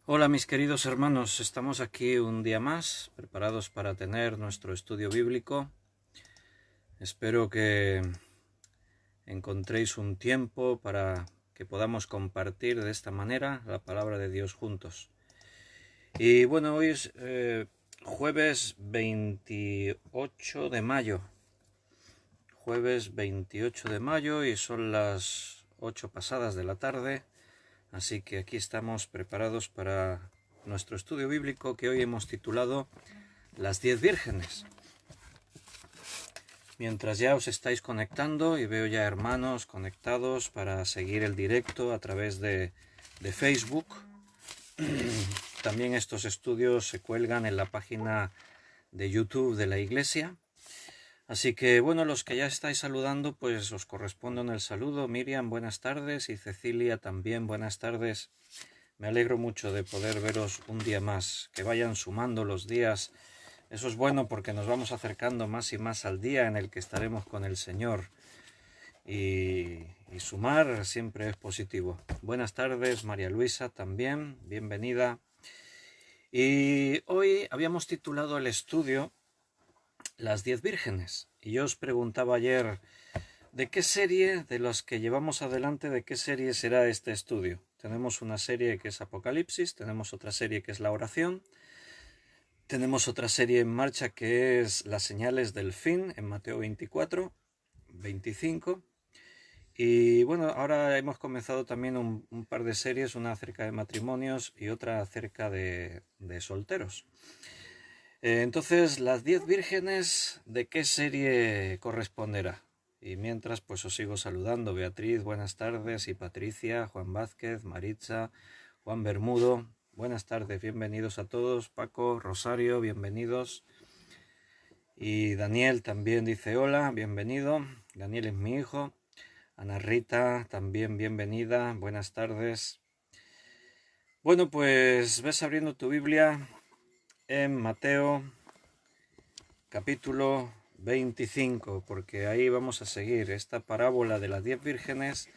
Hola mis queridos hermanos, estamos aquí un día más, preparados para tener nuestro estudio bíblico. Espero que encontréis un tiempo para que podamos compartir de esta manera la palabra de Dios juntos. Y bueno, hoy es jueves 28 de mayo. Jueves 28 de mayo y son las 8 pasadas de la tarde. Así que aquí estamos preparados para nuestro estudio bíblico que hoy hemos titulado Las 10 vírgenes. Mientras ya os estáis conectando y veo ya hermanos conectados para seguir el directo a través de Facebook. También estos estudios se cuelgan en la página de YouTube de la iglesia. Así que bueno, los que ya estáis saludando, pues os correspondo en el saludo. Miriam, buenas tardes, y Cecilia también, buenas tardes. Me alegro mucho de poder veros un día más, que vayan sumando los días. Eso es bueno porque nos vamos acercando más y más al día en el que estaremos con el Señor. Y sumar siempre es positivo. Buenas tardes, María Luisa también, bienvenida. Y hoy habíamos titulado el estudio Las 10 vírgenes. Y yo os preguntaba ayer, ¿de qué serie de los que llevamos adelante, de qué serie será este estudio? Tenemos una serie que es Apocalipsis, tenemos otra serie que es la oración, tenemos otra serie en marcha que es las señales del fin en Mateo 24, 25. Y bueno, ahora hemos comenzado también un par de series, una acerca de matrimonios y otra acerca de solteros. Entonces, las 10 vírgenes, ¿de qué serie corresponderá? Y mientras, pues os sigo saludando. Beatriz, buenas tardes. Y Patricia, Juan Vázquez, Maritza, Juan Bermudo, buenas tardes. Bienvenidos a todos. Paco, Rosario, bienvenidos. Y Daniel también dice hola, bienvenido. Daniel es mi hijo. Ana Rita, también bienvenida. Buenas tardes. Bueno, pues ves abriendo tu Biblia en Mateo capítulo 25, porque ahí vamos a seguir. Esta parábola de las 10 vírgenes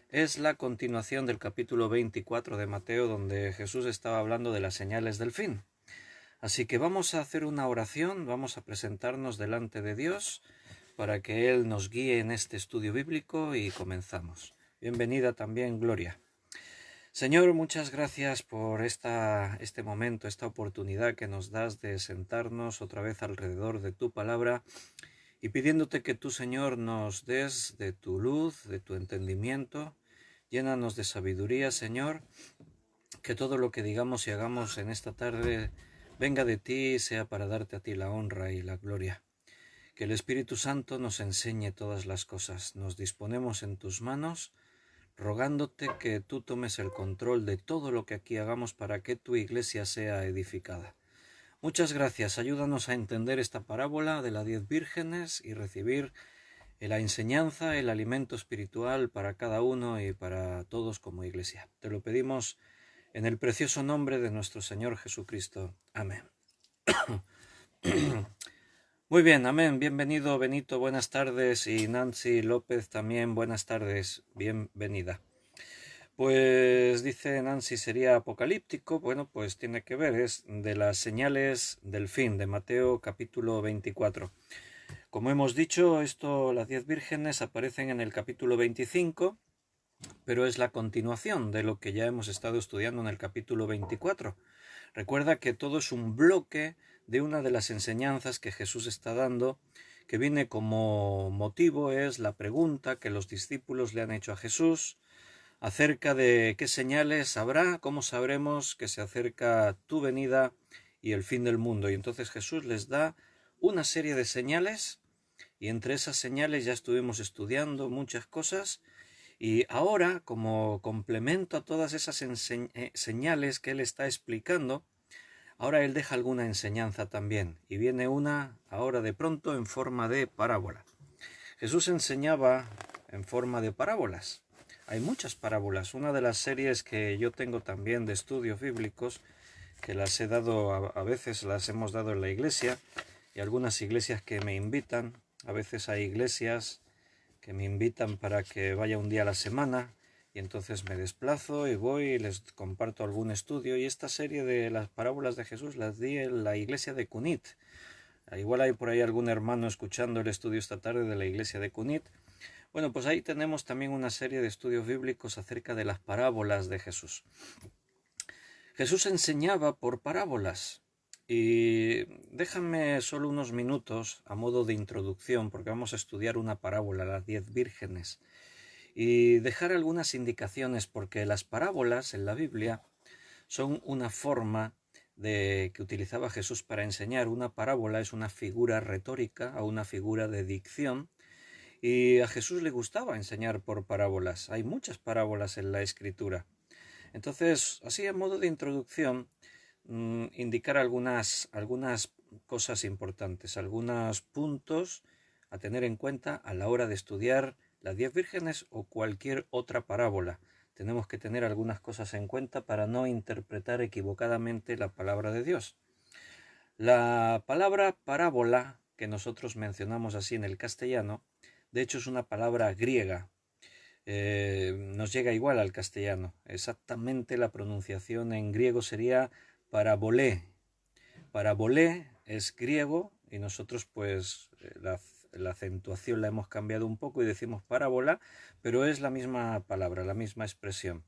es la continuación del capítulo 24 de Mateo, donde Jesús estaba hablando de las señales del fin. Así que vamos a hacer una oración, vamos a presentarnos delante de Dios para que Él nos guíe en este estudio bíblico y comenzamos. Bienvenida también, Gloria. Señor, muchas gracias por este momento, esta oportunidad que nos das de sentarnos otra vez alrededor de tu palabra y pidiéndote que tú, Señor, nos des de tu luz, de tu entendimiento, llénanos de sabiduría, Señor, que todo lo que digamos y hagamos en esta tarde venga de ti y sea para darte a ti la honra y la gloria. Que el Espíritu Santo nos enseñe todas las cosas. Nos disponemos en tus manos, rogándote que tú tomes el control de todo lo que aquí hagamos para que tu iglesia sea edificada. Muchas gracias. Ayúdanos a entender esta parábola de las 10 vírgenes y recibir la enseñanza, el alimento espiritual para cada uno y para todos como iglesia. Te lo pedimos en el precioso nombre de nuestro Señor Jesucristo. Amén. Muy bien, amén. Bienvenido Benito, buenas tardes. Y Nancy López también, buenas tardes. Bienvenida. Pues dice Nancy, sería apocalíptico. Bueno, pues tiene que ver, es de las señales del fin, de Mateo capítulo 24. Como hemos dicho, las 10 vírgenes aparecen en el capítulo 25, pero es la continuación de lo que ya hemos estado estudiando en el capítulo 24. Recuerda que todo es un bloque de una de las enseñanzas que Jesús está dando, que viene como motivo, es la pregunta que los discípulos le han hecho a Jesús acerca de qué señales habrá, cómo sabremos que se acerca tu venida y el fin del mundo. Y entonces Jesús les da una serie de señales, y entre esas señales ya estuvimos estudiando muchas cosas, y ahora, como complemento a todas esas señales que él está explicando, ahora él deja alguna enseñanza también, y viene una ahora de pronto en forma de parábola. Jesús enseñaba en forma de parábolas. Hay muchas parábolas. Una de las series que yo tengo también de estudios bíblicos, que las he dado, a veces las hemos dado en la iglesia, y algunas iglesias que me invitan. A veces hay iglesias que me invitan para que vaya un día a la semana, y entonces me desplazo y voy y les comparto algún estudio. Y esta serie de las parábolas de Jesús las di en la iglesia de Cunit. Igual hay por ahí algún hermano escuchando el estudio esta tarde de la iglesia de Cunit. Bueno, pues ahí tenemos también una serie de estudios bíblicos acerca de las parábolas de Jesús. Jesús enseñaba por parábolas. Y déjame solo unos minutos a modo de introducción, porque vamos a estudiar una parábola, las 10 vírgenes, y dejar algunas indicaciones, porque las parábolas en la Biblia son una forma que utilizaba Jesús para enseñar. Una parábola es una figura retórica o una figura de dicción, y a Jesús le gustaba enseñar por parábolas. Hay muchas parábolas en la Escritura. Entonces, así a modo de introducción, indicar algunas cosas importantes, algunos puntos a tener en cuenta a la hora de estudiar las 10 vírgenes o cualquier otra parábola. Tenemos que tener algunas cosas en cuenta para no interpretar equivocadamente la palabra de Dios. La palabra parábola, que nosotros mencionamos así en el castellano, de hecho es una palabra griega. Nos llega igual al castellano. Exactamente la pronunciación en griego sería parabolé. Parabolé es griego y nosotros pues la acentuación la hemos cambiado un poco y decimos parábola, pero es la misma palabra, la misma expresión.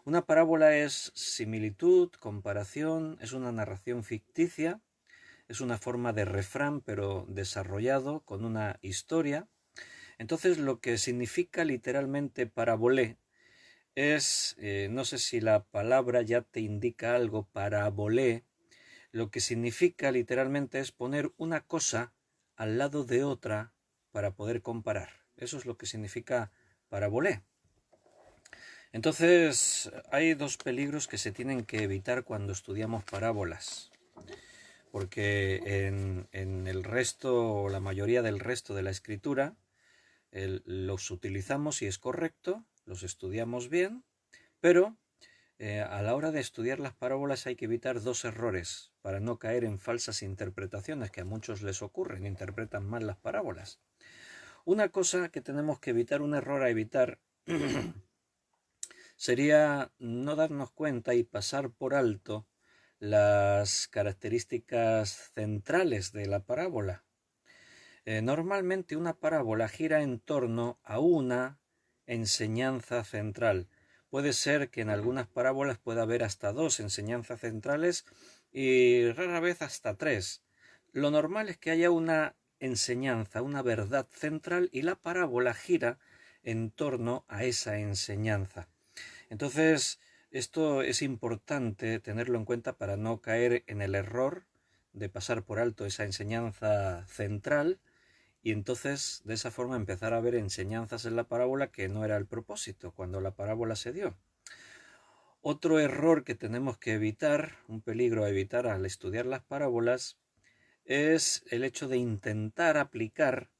Una parábola es similitud, comparación, es una narración ficticia, es una forma de refrán pero desarrollado con una historia. Entonces lo que significa literalmente parabolé es, no sé si la palabra ya te indica algo, parabolé, lo que significa literalmente es poner una cosa al lado de otra para poder comparar. Eso es lo que significa parabolé. Entonces hay dos peligros que se tienen que evitar cuando estudiamos parábolas, porque en el resto o la mayoría del resto de la escritura los utilizamos y es correcto, los estudiamos bien, pero a la hora de estudiar las parábolas hay que evitar dos errores para no caer en falsas interpretaciones que a muchos les ocurren, interpretan mal las parábolas. Una cosa que tenemos que evitar, un error a evitar, sería no darnos cuenta y pasar por alto las características centrales de la parábola. Normalmente una parábola gira en torno a una enseñanza central. Puede ser que en algunas parábolas pueda haber hasta dos enseñanzas centrales y rara vez hasta tres. Lo normal es que haya una enseñanza, una verdad central y la parábola gira en torno a esa enseñanza. Entonces, esto es importante tenerlo en cuenta para no caer en el error de pasar por alto esa enseñanza central y entonces de esa forma empezar a ver enseñanzas en la parábola que no era el propósito cuando la parábola se dio. Otro error que tenemos que evitar, un peligro a evitar al estudiar las parábolas, es el hecho de intentar aplicar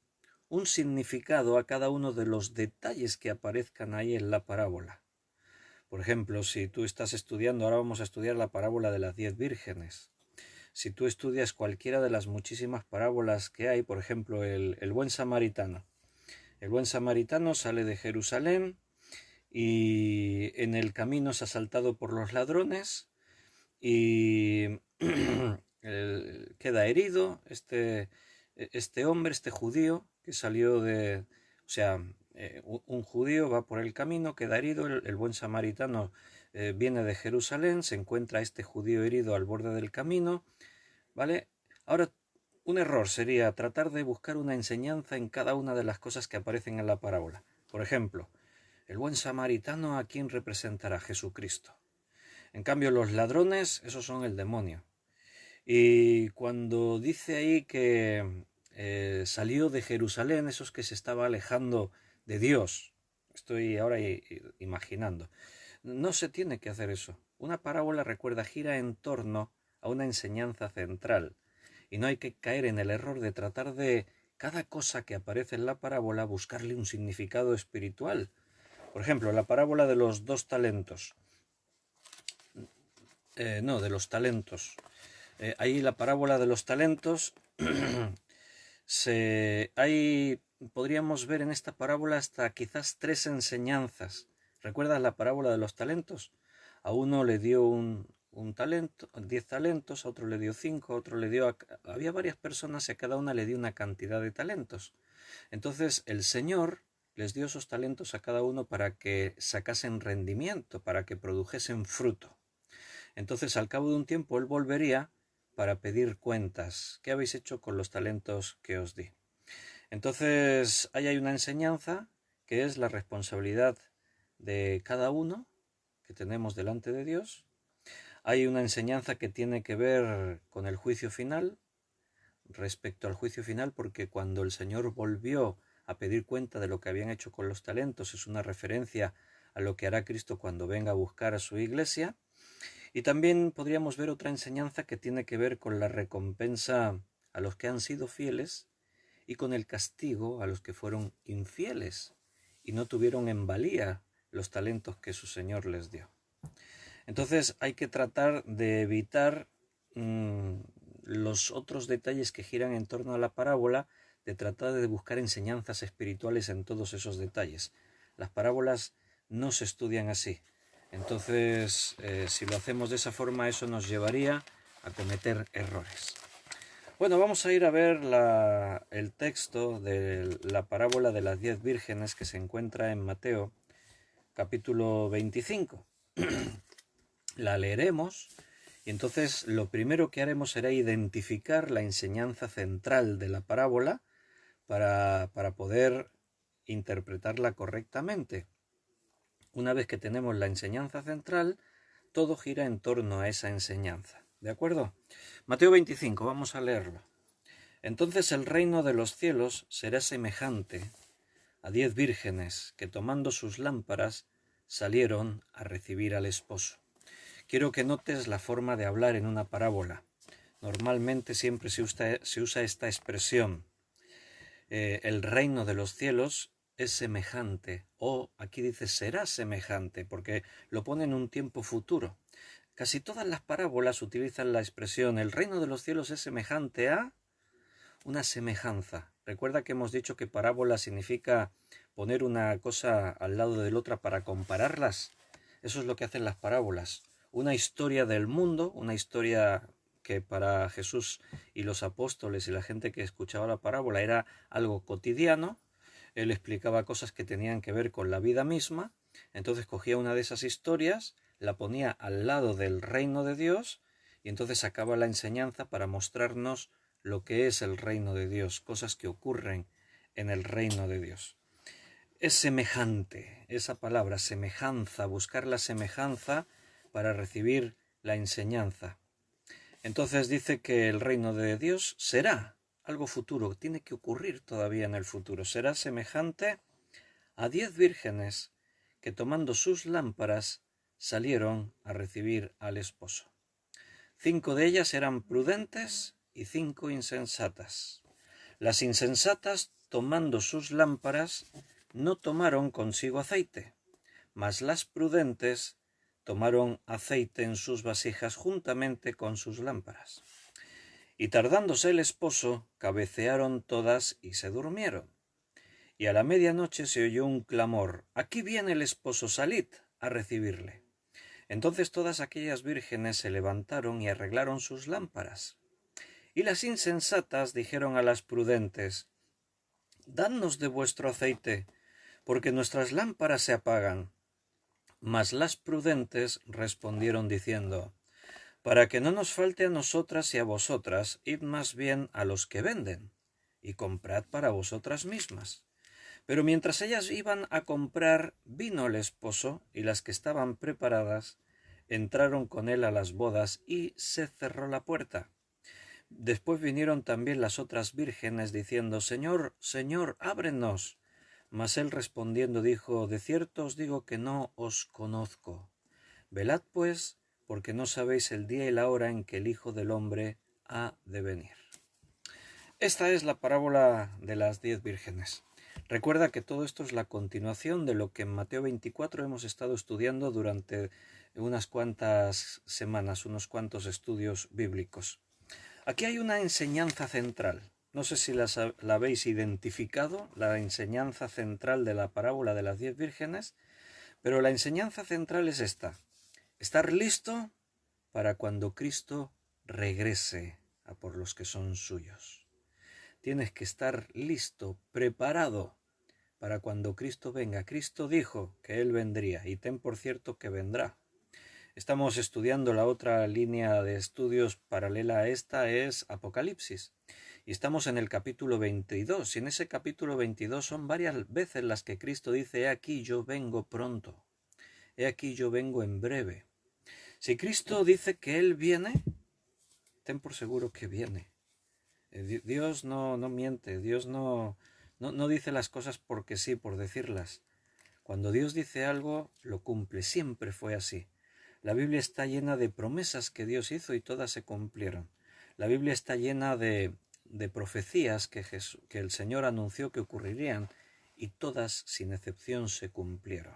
un significado a cada uno de los detalles que aparezcan ahí en la parábola. Por ejemplo, si tú estás estudiando, ahora vamos a estudiar la parábola de las 10 vírgenes. Si tú estudias cualquiera de las muchísimas parábolas que hay, por ejemplo, el buen samaritano. El buen samaritano sale de Jerusalén y en el camino es asaltado por los ladrones y queda herido este hombre, este judío que salió de... O sea, un judío va por el camino, queda herido, el buen samaritano viene de Jerusalén, se encuentra este judío herido al borde del camino, ¿vale? Ahora, un error sería tratar de buscar una enseñanza en cada una de las cosas que aparecen en la parábola. Por ejemplo, el buen samaritano, ¿a quién representará? Jesucristo. En cambio, los ladrones, esos son el demonio. Y cuando dice ahí que salió de Jerusalén, esos que se estaba alejando de Dios, estoy ahora imaginando, no se tiene que hacer eso. Una parábola, recuerda, gira en torno a una enseñanza central y no hay que caer en el error de tratar de cada cosa que aparece en la parábola buscarle un significado espiritual. Por ejemplo, la parábola de los dos talentos. De los talentos. Ahí la parábola de los talentos podríamos ver en esta parábola hasta quizás tres enseñanzas ¿Recuerdas la parábola de los talentos? A uno le dio un talento, 10 talentos, a otro le dio 5, a otro le dio... Había varias personas y a cada una le dio una cantidad de talentos. Entonces el Señor les dio esos talentos a cada uno para que sacasen rendimiento, para que produjesen fruto. Entonces al cabo de un tiempo Él volvería para pedir cuentas. ¿Qué habéis hecho con los talentos que os di? Entonces ahí hay una enseñanza que es la responsabilidad de cada uno que tenemos delante de Dios. Hay una enseñanza que tiene que ver con el juicio final, respecto al juicio final, porque cuando el Señor volvió a pedir cuenta de lo que habían hecho con los talentos, es una referencia a lo que hará Cristo cuando venga a buscar a su iglesia. Y también podríamos ver otra enseñanza que tiene que ver con la recompensa a los que han sido fieles y con el castigo a los que fueron infieles y no tuvieron en valía los talentos que su Señor les dio. Entonces hay que tratar de evitar los otros detalles que giran en torno a la parábola, de tratar de buscar enseñanzas espirituales en todos esos detalles. Las parábolas no se estudian así. Entonces, si lo hacemos de esa forma, eso nos llevaría a cometer errores. Bueno, vamos a ir a ver el texto de la parábola de las 10 vírgenes que se encuentra en Mateo, capítulo 25. La leeremos y entonces lo primero que haremos será identificar la enseñanza central de la parábola para poder interpretarla correctamente. Una vez que tenemos la enseñanza central, todo gira en torno a esa enseñanza. ¿De acuerdo? Mateo 25, vamos a leerlo. Entonces el reino de los cielos será semejante a 10 vírgenes que tomando sus lámparas salieron a recibir al esposo. Quiero que notes la forma de hablar en una parábola. Normalmente siempre se usa esta expresión. El reino de los cielos es semejante, o aquí dice será semejante, porque lo pone en un tiempo futuro. Casi todas las parábolas utilizan la expresión el reino de los cielos es semejante a una semejanza. Recuerda que hemos dicho que parábola significa poner una cosa al lado de la otra para compararlas. Eso es lo que hacen las parábolas. Una historia del mundo, una historia que para Jesús y los apóstoles y la gente que escuchaba la parábola era algo cotidiano. Él explicaba cosas que tenían que ver con la vida misma. Entonces cogía una de esas historias, la ponía al lado del reino de Dios y entonces sacaba la enseñanza para mostrarnos lo que es el reino de Dios, cosas que ocurren en el reino de Dios. Es semejante, esa palabra, semejanza, buscar la semejanza para recibir la enseñanza. Entonces dice que el reino de Dios será algo futuro, tiene que ocurrir todavía en el futuro. Será semejante a 10 vírgenes que tomando sus lámparas salieron a recibir al esposo. 5 de ellas eran prudentes y 5 insensatas. Las insensatas, tomando sus lámparas, no tomaron consigo aceite, mas las prudentes tomaron aceite en sus vasijas juntamente con sus lámparas. Y tardándose el esposo, cabecearon todas y se durmieron. Y a la medianoche se oyó un clamor: «Aquí viene el esposo, salid a recibirle». Entonces todas aquellas vírgenes se levantaron y arreglaron sus lámparas. Y las insensatas dijeron a las prudentes: «Dadnos de vuestro aceite, porque nuestras lámparas se apagan». Mas las prudentes respondieron diciendo: «Para que no nos falte a nosotras y a vosotras, id más bien a los que venden, y comprad para vosotras mismas». Pero mientras ellas iban a comprar, vino el esposo, y las que estaban preparadas entraron con él a las bodas, y se cerró la puerta. Después vinieron también las otras vírgenes, diciendo: «Señor, Señor, ábrenos». Mas él respondiendo dijo: «De cierto os digo que no os conozco. Velad pues, porque no sabéis el día y la hora en que el Hijo del Hombre ha de venir». Esta es la parábola de las 10 vírgenes. Recuerda que todo esto es la continuación de lo que en Mateo 24 hemos estado estudiando durante unas cuantas semanas, unos cuantos estudios bíblicos. Aquí hay una enseñanza central. No sé si la habéis identificado, la enseñanza central de la parábola de las 10 vírgenes. Pero la enseñanza central es esta: estar listo para cuando Cristo regrese a por los que son suyos. Tienes que estar listo, preparado para cuando Cristo venga. Cristo dijo que Él vendría, y ten por cierto que vendrá. Estamos estudiando la otra línea de estudios paralela a esta, es Apocalipsis. Y estamos en el capítulo 22. Y en ese capítulo 22 son varias veces las que Cristo dice: he aquí yo vengo pronto. He aquí yo vengo en breve. Si Cristo dice que Él viene, ten por seguro que viene. Dios no miente, Dios no dice las cosas porque sí, por decirlas. Cuando Dios dice algo, lo cumple, siempre fue así. La Biblia está llena de promesas que Dios hizo y todas se cumplieron. La Biblia está llena de profecías que el Señor anunció que ocurrirían y todas, sin excepción, se cumplieron.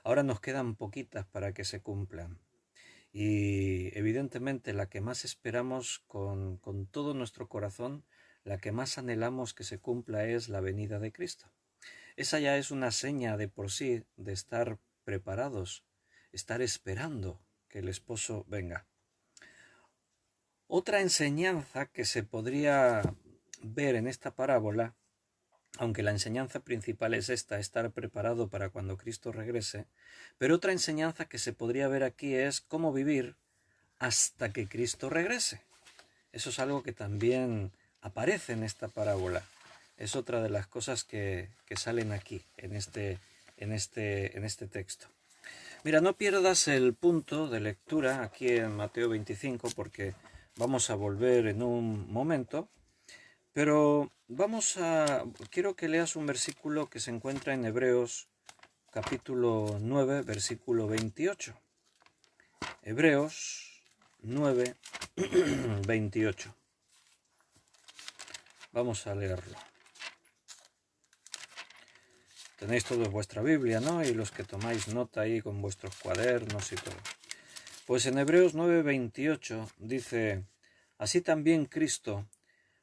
Ahora nos quedan poquitas para que se cumplan. Y evidentemente la que más esperamos con todo nuestro corazón, la que más anhelamos que se cumpla, es la venida de Cristo. Esa ya es una seña de por sí de estar preparados, estar esperando que el esposo venga. Otra enseñanza que se podría ver en esta parábola, aunque la enseñanza principal es esta, estar preparado para cuando Cristo regrese, pero otra enseñanza que se podría ver aquí es cómo vivir hasta que Cristo regrese. Eso es algo que también aparece en esta parábola. Es otra de las cosas que salen aquí, en este texto. Mira, no pierdas el punto de lectura aquí en Mateo 25, porque vamos a volver en un momento, pero quiero que leas un versículo que se encuentra en Hebreos capítulo 9, versículo 28. Hebreos 9, 28. Vamos a leerlo. Tenéis todos vuestra Biblia, ¿no? Y los que tomáis nota ahí con vuestros cuadernos y todo. Pues en Hebreos 9, 28 dice: así también Cristo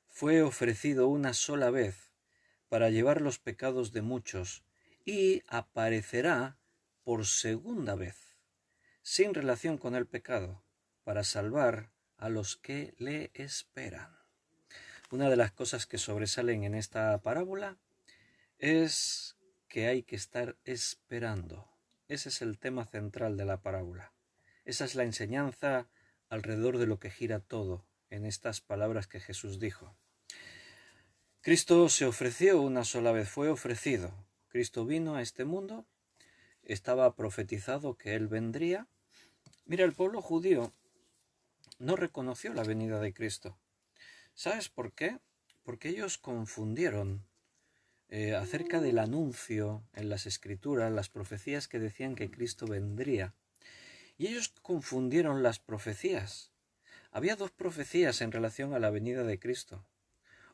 fue ofrecido una sola vez para llevar los pecados de muchos y aparecerá por segunda vez, sin relación con el pecado, para salvar a los que le esperan. Una de las cosas que sobresalen en esta parábola es que hay que estar esperando. Ese es el tema central de la parábola. Esa es la enseñanza alrededor de lo que gira todo en estas palabras que Jesús dijo. Cristo se ofreció una sola vez, fue ofrecido. Cristo vino a este mundo, estaba profetizado que Él vendría. Mira, el pueblo judío no reconoció la venida de Cristo. ¿Sabes por qué? Porque ellos confundieron acerca del anuncio en las Escrituras, las profecías que decían que Cristo vendría. Y ellos confundieron las profecías. Había dos profecías en relación a la venida de Cristo.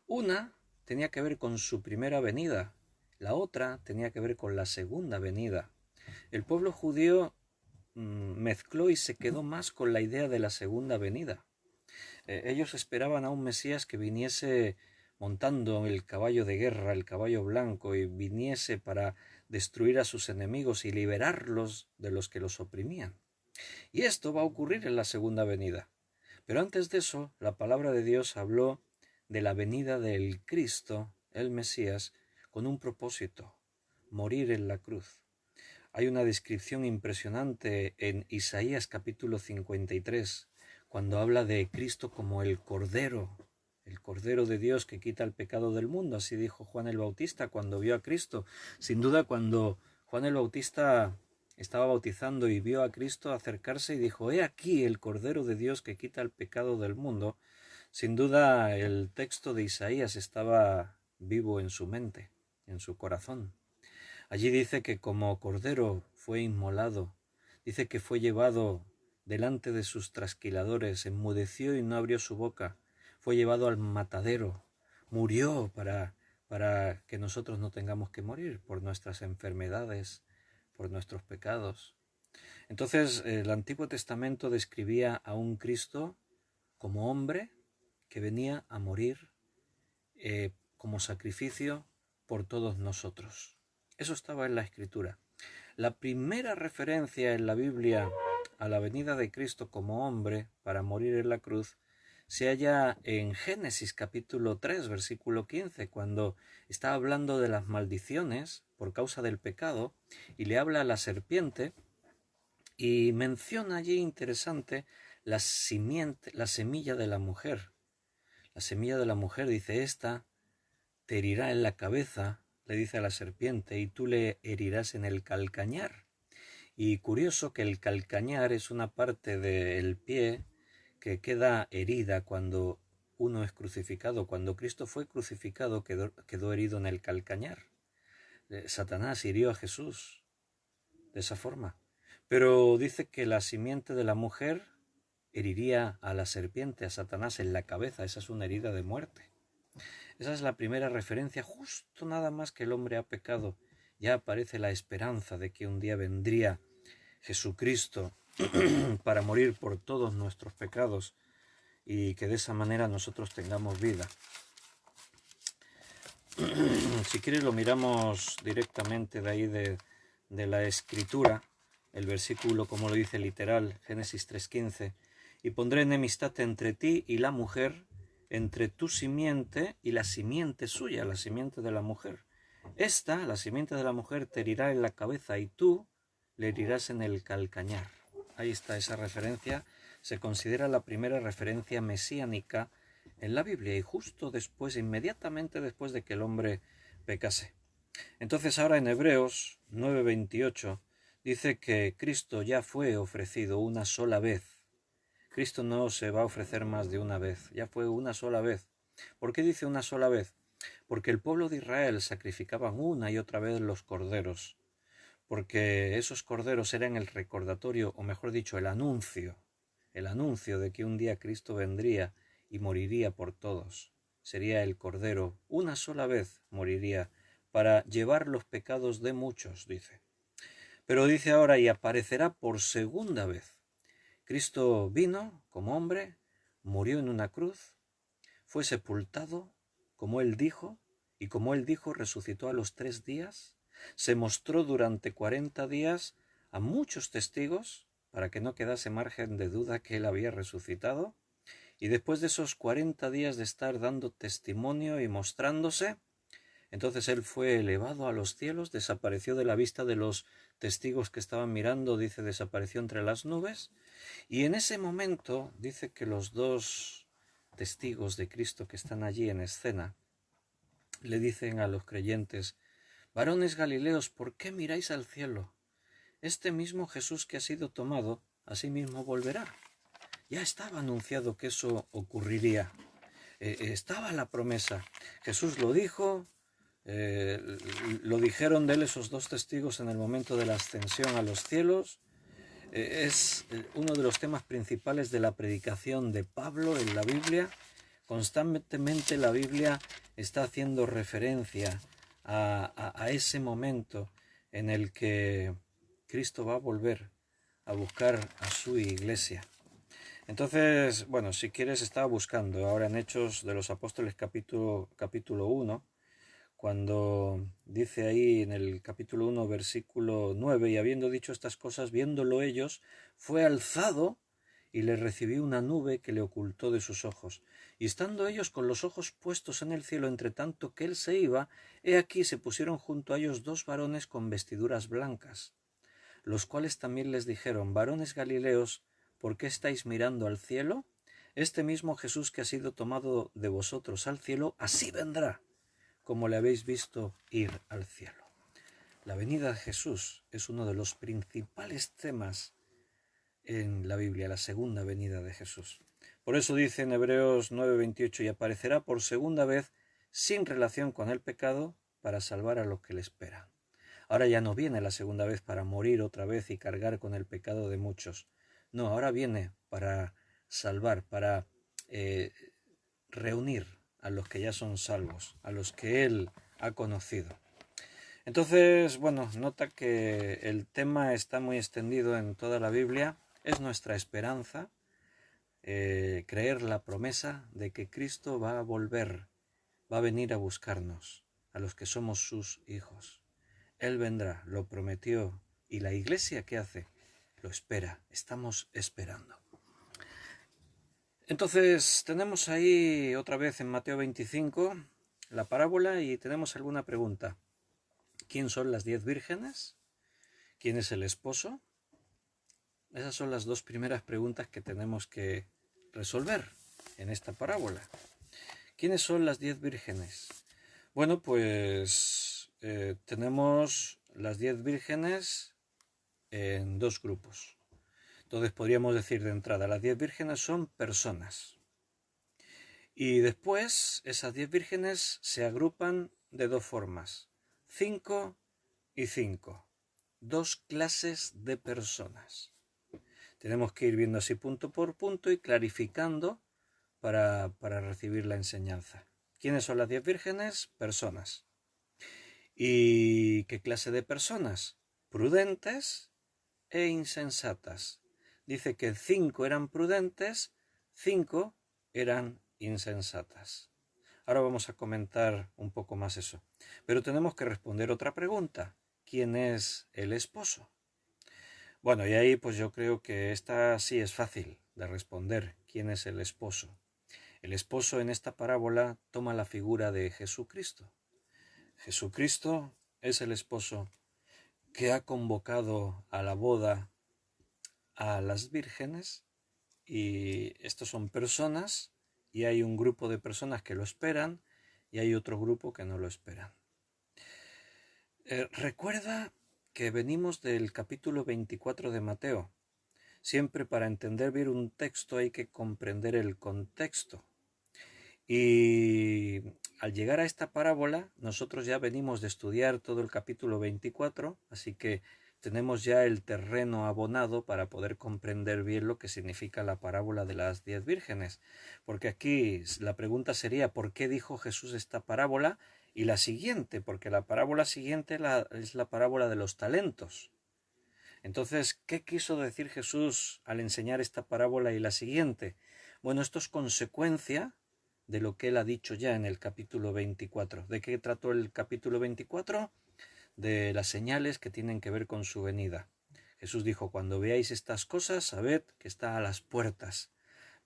Una tenía que ver con su primera venida, la otra tenía que ver con la segunda venida. El pueblo judío mezcló y se quedó más con la idea de la segunda venida. Ellos esperaban a un Mesías que viniese montando el caballo de guerra, el caballo blanco, y viniese para destruir a sus enemigos y liberarlos de los que los oprimían. Y esto va a ocurrir en la segunda venida. Pero antes de eso, la palabra de Dios habló de la venida del Cristo, el Mesías, con un propósito: morir en la cruz. Hay una descripción impresionante en Isaías capítulo 53, cuando habla de Cristo como el Cordero de Dios que quita el pecado del mundo. Así dijo Juan el Bautista cuando vio a Cristo. Sin duda, cuando Juan el Bautista estaba bautizando y vio a Cristo acercarse y dijo: he aquí el Cordero de Dios que quita el pecado del mundo, sin duda el texto de Isaías estaba vivo en su mente, en su corazón. Allí dice que como cordero fue inmolado, dice que fue llevado delante de sus trasquiladores, enmudeció y no abrió su boca, fue llevado al matadero, murió para que nosotros no tengamos que morir por nuestras enfermedades, por nuestros pecados. Entonces el Antiguo Testamento describía a un Cristo como hombre que venía a morir como sacrificio por todos nosotros. Eso estaba en la Escritura. La primera referencia en la Biblia a la venida de Cristo como hombre para morir en la cruz se halla en Génesis capítulo 3, versículo 15, cuando está hablando de las maldiciones por causa del pecado y le habla a la serpiente y menciona allí, interesante, la semilla de la mujer. La semilla de la mujer, dice, esta te herirá en la cabeza, le dice a la serpiente, y tú le herirás en el calcañar. Y curioso que el calcañar es una parte del pie que queda herida cuando uno es crucificado. Cuando Cristo fue crucificado quedó herido en el calcañar. Satanás hirió a Jesús de esa forma. Pero dice que la simiente de la mujer heriría a la serpiente, a Satanás, en la cabeza. Esa es una herida de muerte. Esa es la primera referencia. Justo nada más que el hombre ha pecado, ya aparece la esperanza de que un día vendría Jesucristo para morir por todos nuestros pecados y que de esa manera nosotros tengamos vida. Si quieres lo miramos directamente de ahí de la Escritura, el versículo como lo dice literal, Génesis 3:15, y pondré enemistad entre ti y la mujer, entre tu simiente y la simiente suya, la simiente de la mujer. Esta, la simiente de la mujer, te herirá en la cabeza y tú le herirás en el calcañar. Ahí está esa referencia. Se considera la primera referencia mesiánica en la Biblia y justo después, inmediatamente después de que el hombre pecase. Entonces ahora en Hebreos 9:28 dice que Cristo ya fue ofrecido una sola vez. Cristo no se va a ofrecer más de una vez, ya fue una sola vez. ¿Por qué dice una sola vez? Porque el pueblo de Israel sacrificaban una y otra vez los corderos, porque esos corderos eran el recordatorio, o mejor dicho, el anuncio de que un día Cristo vendría y moriría por todos. Sería el cordero, una sola vez moriría, para llevar los pecados de muchos, dice. Pero dice ahora, y aparecerá por segunda vez. Cristo vino como hombre, murió en una cruz, fue sepultado, como él dijo, y como él dijo, resucitó a los 3 días, se mostró durante 40 días a muchos testigos, para que no quedase margen de duda que él había resucitado, y después de esos 40 días de estar dando testimonio y mostrándose, entonces él fue elevado a los cielos, desapareció de la vista de los testigos que estaban mirando, dice, desapareció entre las nubes, y en ese momento dice que los 2 testigos de Cristo que están allí en escena le dicen a los creyentes: varones Galileos, ¿por qué miráis al cielo? Este mismo Jesús que ha sido tomado, así mismo volverá. Ya estaba anunciado que eso ocurriría. Estaba la promesa. Jesús lo dijo, lo dijeron de él esos 2 testigos en el momento de la ascensión a los cielos. Es uno de los temas principales de la predicación de Pablo en la Biblia. Constantemente la Biblia está haciendo referencia a ese momento en el que Cristo va a volver a buscar a su iglesia. Entonces, bueno, si quieres, estaba buscando ahora en Hechos de los Apóstoles capítulo 1, cuando dice ahí en el capítulo 1, versículo 9, y habiendo dicho estas cosas, viéndolo ellos, fue alzado y le recibió una nube que le ocultó de sus ojos. Y estando ellos con los ojos puestos en el cielo, entre tanto que él se iba, he aquí se pusieron junto a ellos 2 varones con vestiduras blancas, los cuales también les dijeron: varones Galileos, ¿por qué estáis mirando al cielo? Este mismo Jesús que ha sido tomado de vosotros al cielo, así vendrá, como le habéis visto ir al cielo. La venida de Jesús es uno de los principales temas en la Biblia, la segunda venida de Jesús. Por eso dice en Hebreos 9:28, y aparecerá por segunda vez sin relación con el pecado para salvar a los que le esperan. Ahora ya no viene la segunda vez para morir otra vez y cargar con el pecado de muchos. No, ahora viene para salvar, para reunir a los que ya son salvos, a los que Él ha conocido. Entonces, bueno, nota que el tema está muy extendido en toda la Biblia. Es nuestra esperanza creer la promesa de que Cristo va a volver, va a venir a buscarnos, a los que somos sus hijos. Él vendrá, lo prometió, ¿Y la iglesia qué hace? Lo espera, estamos esperando. Entonces tenemos ahí otra vez en Mateo 25 la parábola y tenemos alguna pregunta. ¿Quién son las 10 vírgenes? ¿Quién es el esposo? Esas son las dos primeras preguntas que tenemos que resolver en esta parábola. ¿Quiénes son las 10 vírgenes? Bueno, pues tenemos las 10 vírgenes en dos grupos. Entonces podríamos decir de entrada, las 10 vírgenes son personas. Y después esas 10 vírgenes se agrupan de dos formas, 5 y 5. Dos clases de personas. Tenemos que ir viendo así punto por punto y clarificando para recibir la enseñanza. ¿Quiénes son las 10 vírgenes? Personas. ¿Y qué clase de personas? Prudentes e insensatas. Dice que 5 eran prudentes, 5 eran insensatas. Ahora vamos a comentar un poco más eso. Pero tenemos que responder otra pregunta. ¿Quién es el esposo? Bueno, y ahí pues yo creo que esta sí es fácil de responder. ¿Quién es el esposo? El esposo en esta parábola toma la figura de Jesucristo. Jesucristo es el esposo que ha convocado a la boda a las vírgenes y estos son personas y hay un grupo de personas que lo esperan y hay otro grupo que no lo esperan. Recuerda que venimos del capítulo 24 de Mateo. Siempre para entender bien un texto hay que comprender el contexto. Y al llegar a esta parábola, nosotros ya venimos de estudiar todo el capítulo 24, así que tenemos ya el terreno abonado para poder comprender bien lo que significa la parábola de las 10 vírgenes. Porque aquí la pregunta sería, ¿por qué dijo Jesús esta parábola? Y la siguiente, porque la parábola siguiente es la parábola de los talentos. Entonces, ¿qué quiso decir Jesús al enseñar esta parábola y la siguiente? Bueno, esto es consecuencia de lo que él ha dicho ya en el capítulo 24. ¿De qué trató el capítulo 24? De las señales que tienen que ver con su venida. Jesús dijo, cuando veáis estas cosas, sabed que está a las puertas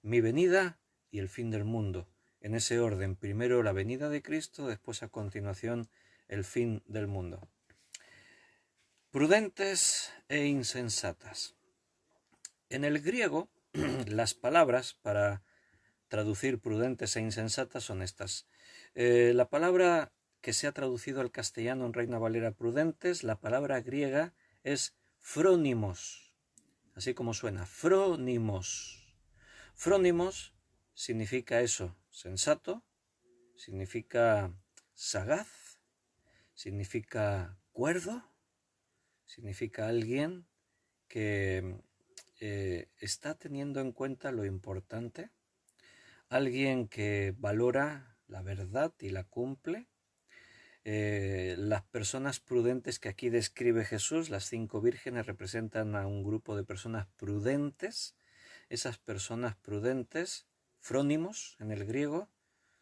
mi venida y el fin del mundo. En ese orden, primero la venida de Cristo, después a continuación el fin del mundo. Prudentes e insensatas. En el griego, las palabras para traducir prudentes e insensatas son estas. La palabra que se ha traducido al castellano en Reina Valera prudentes, la palabra griega es frónimos, así como suena, frónimos. Frónimos significa eso, sensato, significa sagaz, significa cuerdo, significa alguien que está teniendo en cuenta lo importante, alguien que valora la verdad y la cumple. Las personas prudentes que aquí describe Jesús, las 5 vírgenes, representan a un grupo de personas prudentes. Esas personas prudentes, frónimos en el griego,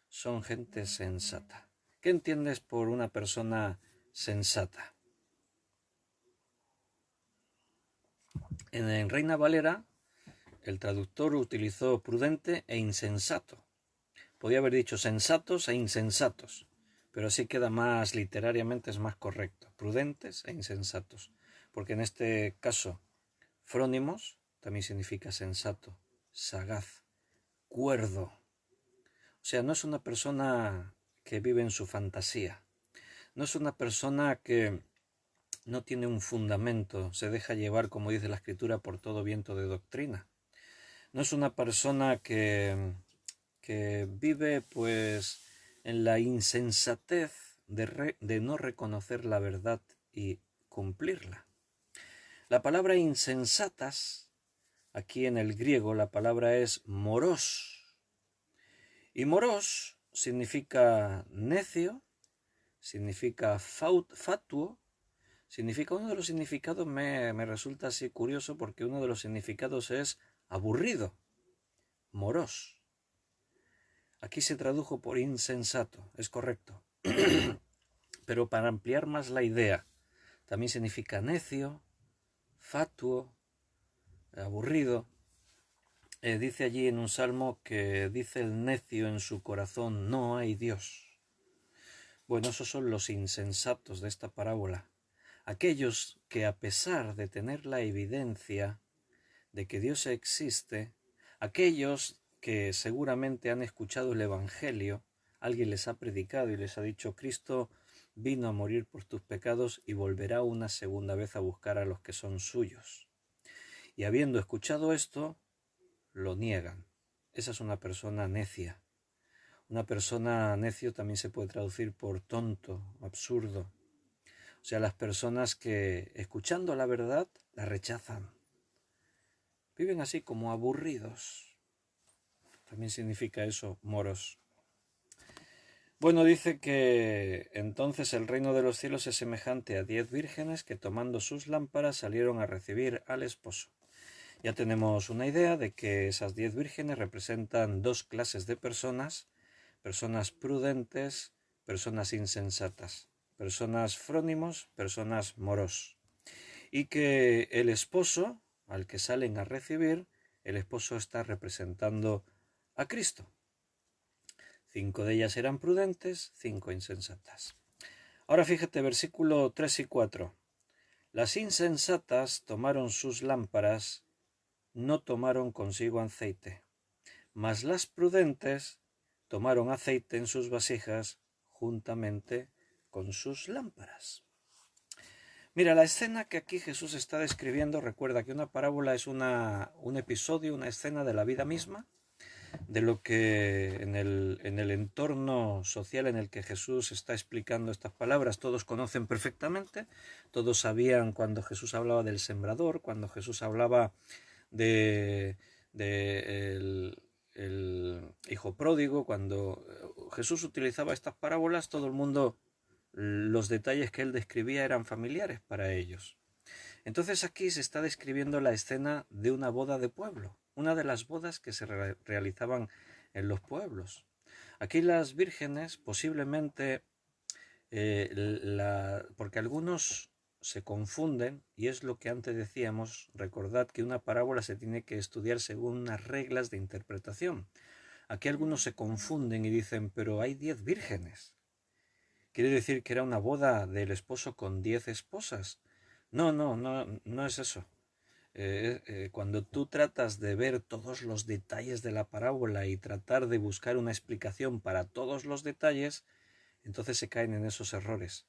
son gente sensata. ¿Qué entiendes por una persona sensata? En Reina Valera, el traductor utilizó prudente e insensato. Podía haber dicho sensatos e insensatos, pero así queda más literariamente, es más correcto. Prudentes e insensatos. Porque en este caso, frónimos también significa sensato, sagaz, cuerdo. O sea, no es una persona que vive en su fantasía. No es una persona que no tiene un fundamento, se deja llevar, como dice la Escritura, por todo viento de doctrina. No es una persona que vive pues en la insensatez de no reconocer la verdad y cumplirla. La palabra insensatas, aquí en el griego, la palabra es moros. Y moros significa necio, significa fatuo, significa, uno de los significados me resulta así curioso porque uno de los significados es aburrido, moros. Aquí se tradujo por insensato, es correcto. Pero para ampliar más la idea, también significa necio, fatuo, aburrido. Dice allí en un salmo que dice el necio en su corazón, no hay Dios. Bueno, esos son los insensatos de esta parábola. Aquellos que a pesar de tener la evidencia de que Dios existe, aquellos que seguramente han escuchado el Evangelio, alguien les ha predicado y les ha dicho, Cristo vino a morir por tus pecados y volverá una segunda vez a buscar a los que son suyos. Y habiendo escuchado esto, lo niegan. Esa es una persona necia. Una persona necio también se puede traducir por tonto, absurdo. O sea, las personas que, escuchando la verdad, la rechazan. Viven así como aburridos. También significa eso, moros. Bueno, dice que entonces el reino de los cielos es semejante a 10 vírgenes que tomando sus lámparas salieron a recibir al esposo. Ya tenemos una idea de que esas 10 vírgenes representan dos clases de personas, personas prudentes, personas insensatas, personas frónimos, personas moros. Y que el esposo, al que salen a recibir, el esposo está representando a Cristo. 5 de ellas eran prudentes, 5 insensatas. Ahora fíjate, versículo 3 y 4. Las insensatas tomaron sus lámparas, no tomaron consigo aceite, mas las prudentes tomaron aceite en sus vasijas juntamente con sus lámparas. Mira, la escena que aquí Jesús está describiendo, recuerda que una parábola es un episodio, una escena de la vida misma, de lo que en el entorno social en el que Jesús está explicando estas palabras todos conocen perfectamente, todos sabían cuando Jesús hablaba del sembrador, cuando Jesús hablaba de el hijo pródigo, cuando Jesús utilizaba estas parábolas, todo el mundo, los detalles que él describía eran familiares para ellos. Entonces aquí se está describiendo la escena de una boda de pueblo, una de las bodas que se realizaban en los pueblos. Aquí las vírgenes posiblemente, porque algunos se confunden, y es lo que antes decíamos, recordad que una parábola se tiene que estudiar según unas reglas de interpretación. Aquí algunos se confunden y dicen, pero hay 10 vírgenes. ¿Quiere decir que era una boda del esposo con 10 esposas? No es eso. Cuando tú tratas de ver todos los detalles de la parábola y tratar de buscar una explicación para todos los detalles, entonces se caen en esos errores.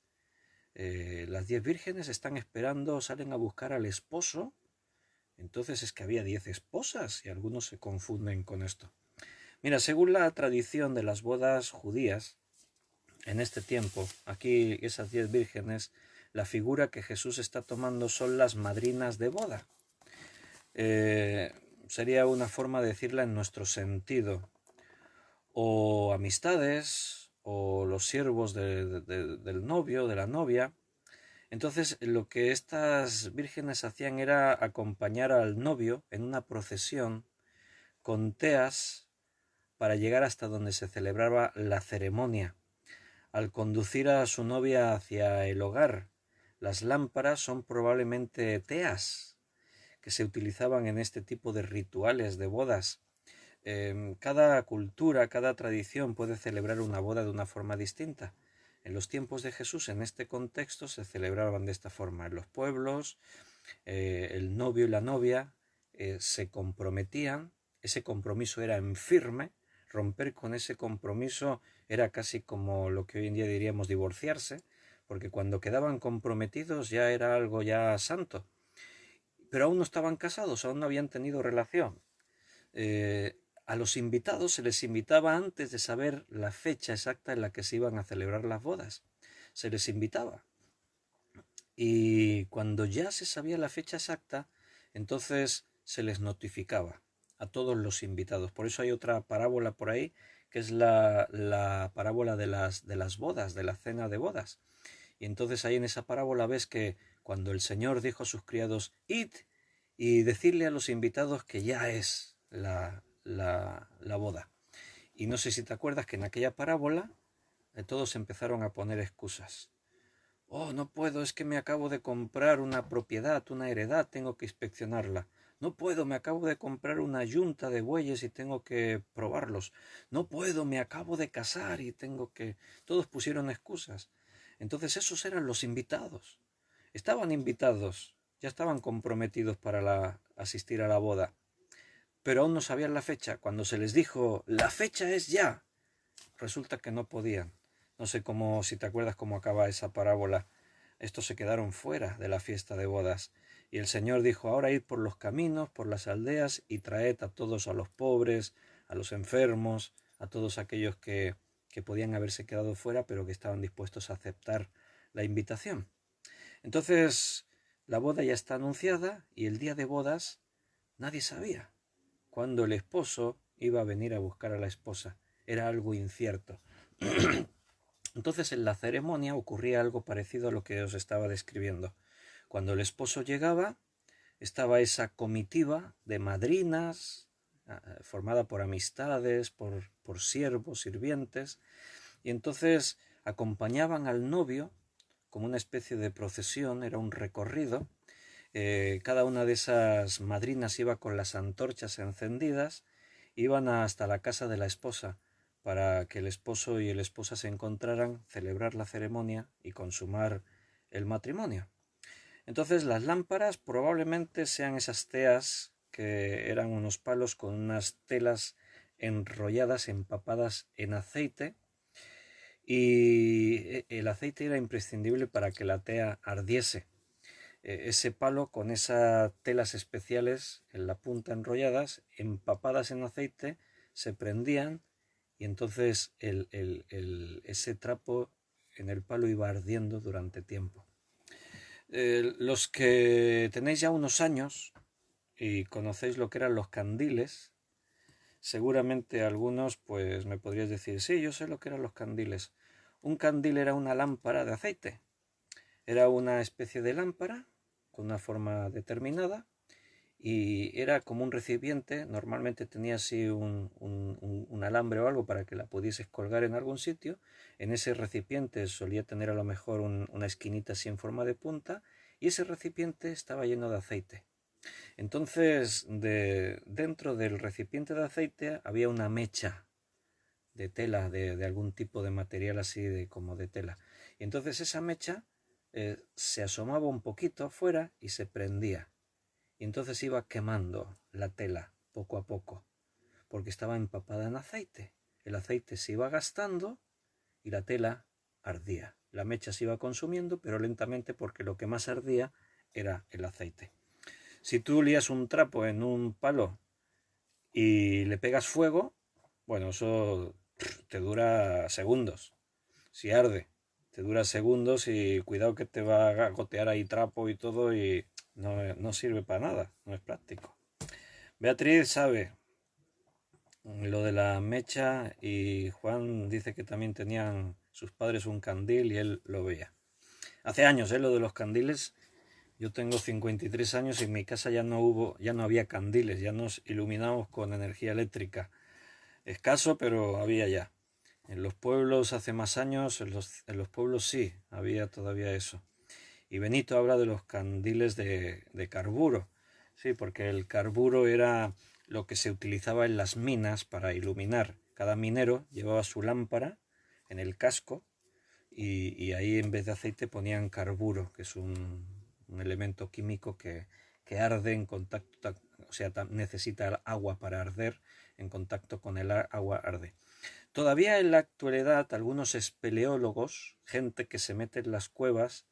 Las 10 vírgenes están esperando, salen a buscar al esposo, entonces es que había 10 esposas y algunos se confunden con esto. Mira, según la tradición de las bodas judías, en este tiempo, aquí esas 10 vírgenes, la figura que Jesús está tomando son las madrinas de boda. Sería una forma de decirla en nuestro sentido. O amistades, o los siervos del novio, de la novia. Entonces lo que estas vírgenes hacían era acompañar al novio en una procesión con teas para llegar hasta donde se celebraba la ceremonia. Al conducir a su novia hacia el hogar, las lámparas son probablemente teas que se utilizaban en este tipo de rituales de bodas. Cada cultura, cada tradición puede celebrar una boda de una forma distinta. En los tiempos de Jesús, en este contexto, se celebraban de esta forma. En los pueblos, el novio y la novia se comprometían, ese compromiso era en firme, romper con ese compromiso era casi como lo que hoy en día diríamos divorciarse, porque cuando quedaban comprometidos ya era algo ya santo. Pero aún no estaban casados, aún no habían tenido relación. A los invitados se les invitaba antes de saber la fecha exacta en la que se iban a celebrar las bodas. Se les invitaba. Y cuando ya se sabía la fecha exacta, entonces se les notificaba a todos los invitados. Por eso hay otra parábola por ahí, que es la parábola de las bodas, de la cena de bodas. Y entonces ahí en esa parábola ves que cuando el Señor dijo a sus criados, id y decirle a los invitados que ya es la boda. Y no sé si te acuerdas que en aquella parábola todos empezaron a poner excusas. Oh, no puedo, es que me acabo de comprar una propiedad, una heredad, tengo que inspeccionarla. No puedo, me acabo de comprar una yunta de bueyes y tengo que probarlos. No puedo, me acabo de casar y tengo que... Todos pusieron excusas. Entonces esos eran los invitados. Estaban invitados, ya estaban comprometidos para asistir a la boda, pero aún no sabían la fecha. Cuando se les dijo, la fecha es ya, resulta que no podían. No sé cómo, si te acuerdas cómo acaba esa parábola. Estos se quedaron fuera de la fiesta de bodas. Y el Señor dijo, ahora id por los caminos, por las aldeas, y traed a todos, a los pobres, a los enfermos, a todos aquellos que podían haberse quedado fuera, pero que estaban dispuestos a aceptar la invitación. Entonces, la boda ya está anunciada y el día de bodas nadie sabía cuándo el esposo iba a venir a buscar a la esposa. Era algo incierto. Entonces en la ceremonia ocurría algo parecido a lo que os estaba describiendo. Cuando el esposo llegaba, estaba esa comitiva de madrinas, formada por amistades, por siervos, sirvientes, y entonces acompañaban al novio como una especie de procesión, era un recorrido. Cada una de esas madrinas iba con las antorchas encendidas, iban hasta la casa de la esposa para que el esposo y la esposa se encontraran, celebrar la ceremonia y consumar el matrimonio. Entonces las lámparas probablemente sean esas teas que eran unos palos con unas telas enrolladas, empapadas en aceite, y el aceite era imprescindible para que la tea ardiese. Ese palo con esas telas especiales en la punta enrolladas, empapadas en aceite, se prendían y entonces ese trapo en el palo iba ardiendo durante tiempo. Los que tenéis ya unos años y conocéis lo que eran los candiles, seguramente algunos pues me podríais decir, sí, yo sé lo que eran los candiles. Un candil era una lámpara de aceite. Era una especie de lámpara con una forma determinada y era como un recipiente. Normalmente tenía así un alambre o algo para que la pudieses colgar en algún sitio. En ese recipiente solía tener a lo mejor una esquinita así en forma de punta y ese recipiente estaba lleno de aceite. Entonces dentro del recipiente de aceite había una mecha de tela, de algún tipo de material así como de tela. Y entonces esa mecha se asomaba un poquito afuera y se prendía. Y entonces iba quemando la tela poco a poco, porque estaba empapada en aceite. El aceite se iba gastando y la tela ardía. La mecha se iba consumiendo, pero lentamente, porque lo que más ardía era el aceite. Si tú lías un trapo en un palo y le pegas fuego, bueno, eso te dura segundos. Si arde, te dura segundos y cuidado que te va a gotear ahí trapo y todo y no sirve para nada, no es práctico. Beatriz sabe lo de la mecha y Juan dice que también tenían sus padres un candil y él lo veía. Hace años, lo de los candiles. Yo tengo 53 años y en mi casa ya no había candiles, ya nos iluminamos con energía eléctrica. Escaso, pero había ya. En los pueblos hace más años, en los pueblos sí, había todavía eso. Y Benito habla de los candiles de carburo. Sí, porque el carburo era lo que se utilizaba en las minas para iluminar. Cada minero llevaba su lámpara en el casco y ahí en vez de aceite ponían carburo, que es un elemento químico que arde en contacto, o sea, necesita agua para arder, en contacto con el agua arde. Todavía en la actualidad algunos espeleólogos, gente que se mete en las cuevas,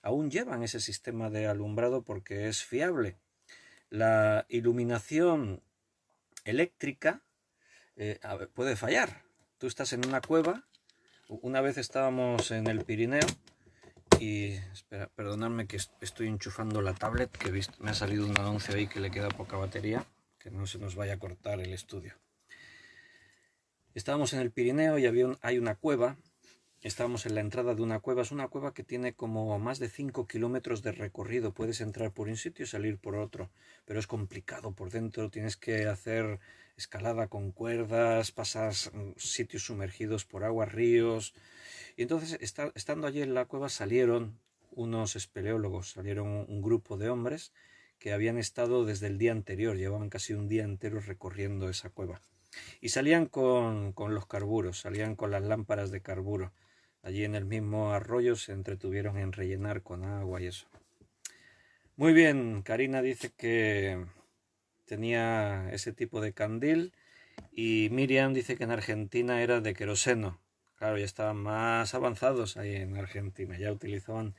aún llevan ese sistema de alumbrado porque es fiable. La iluminación eléctrica puede fallar. Tú estás en una cueva. Una vez estábamos en el Pirineo y... Espera, perdonadme que estoy enchufando la tablet, que me ha salido un anuncio ahí que le queda poca batería, que no se nos vaya a cortar el estudio. Estábamos en el Pirineo y hay una cueva. Estábamos en la entrada de una cueva. Es una cueva que tiene como más de 5 kilómetros de recorrido. Puedes entrar por un sitio y salir por otro, pero es complicado por dentro. Tienes que hacer escalada con cuerdas, pasas sitios sumergidos por aguas, ríos. Y entonces, estando allí en la cueva, salieron unos espeleólogos, salieron un grupo de hombres que habían estado desde el día anterior, llevaban casi un día entero recorriendo esa cueva. Y salían con los carburos, salían con las lámparas de carburo. Allí en el mismo arroyo se entretuvieron en rellenar con agua y eso. Muy bien, Karina dice que tenía ese tipo de candil y Miriam dice que en Argentina era de queroseno. Claro, ya estaban más avanzados ahí en Argentina, ya utilizaban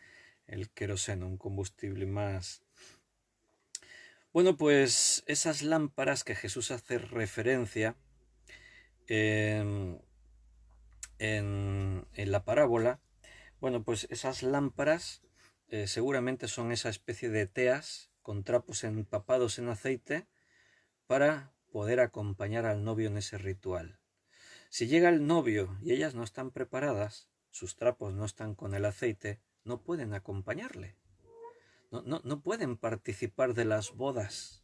el queroseno, un combustible más. Bueno, pues esas lámparas que Jesús hace referencia en la parábola, bueno, pues esas lámparas seguramente son esa especie de teas con trapos empapados en aceite para poder acompañar al novio en ese ritual. Si llega el novio y ellas no están preparadas, sus trapos no están con el aceite, no pueden acompañarle. No pueden participar de las bodas.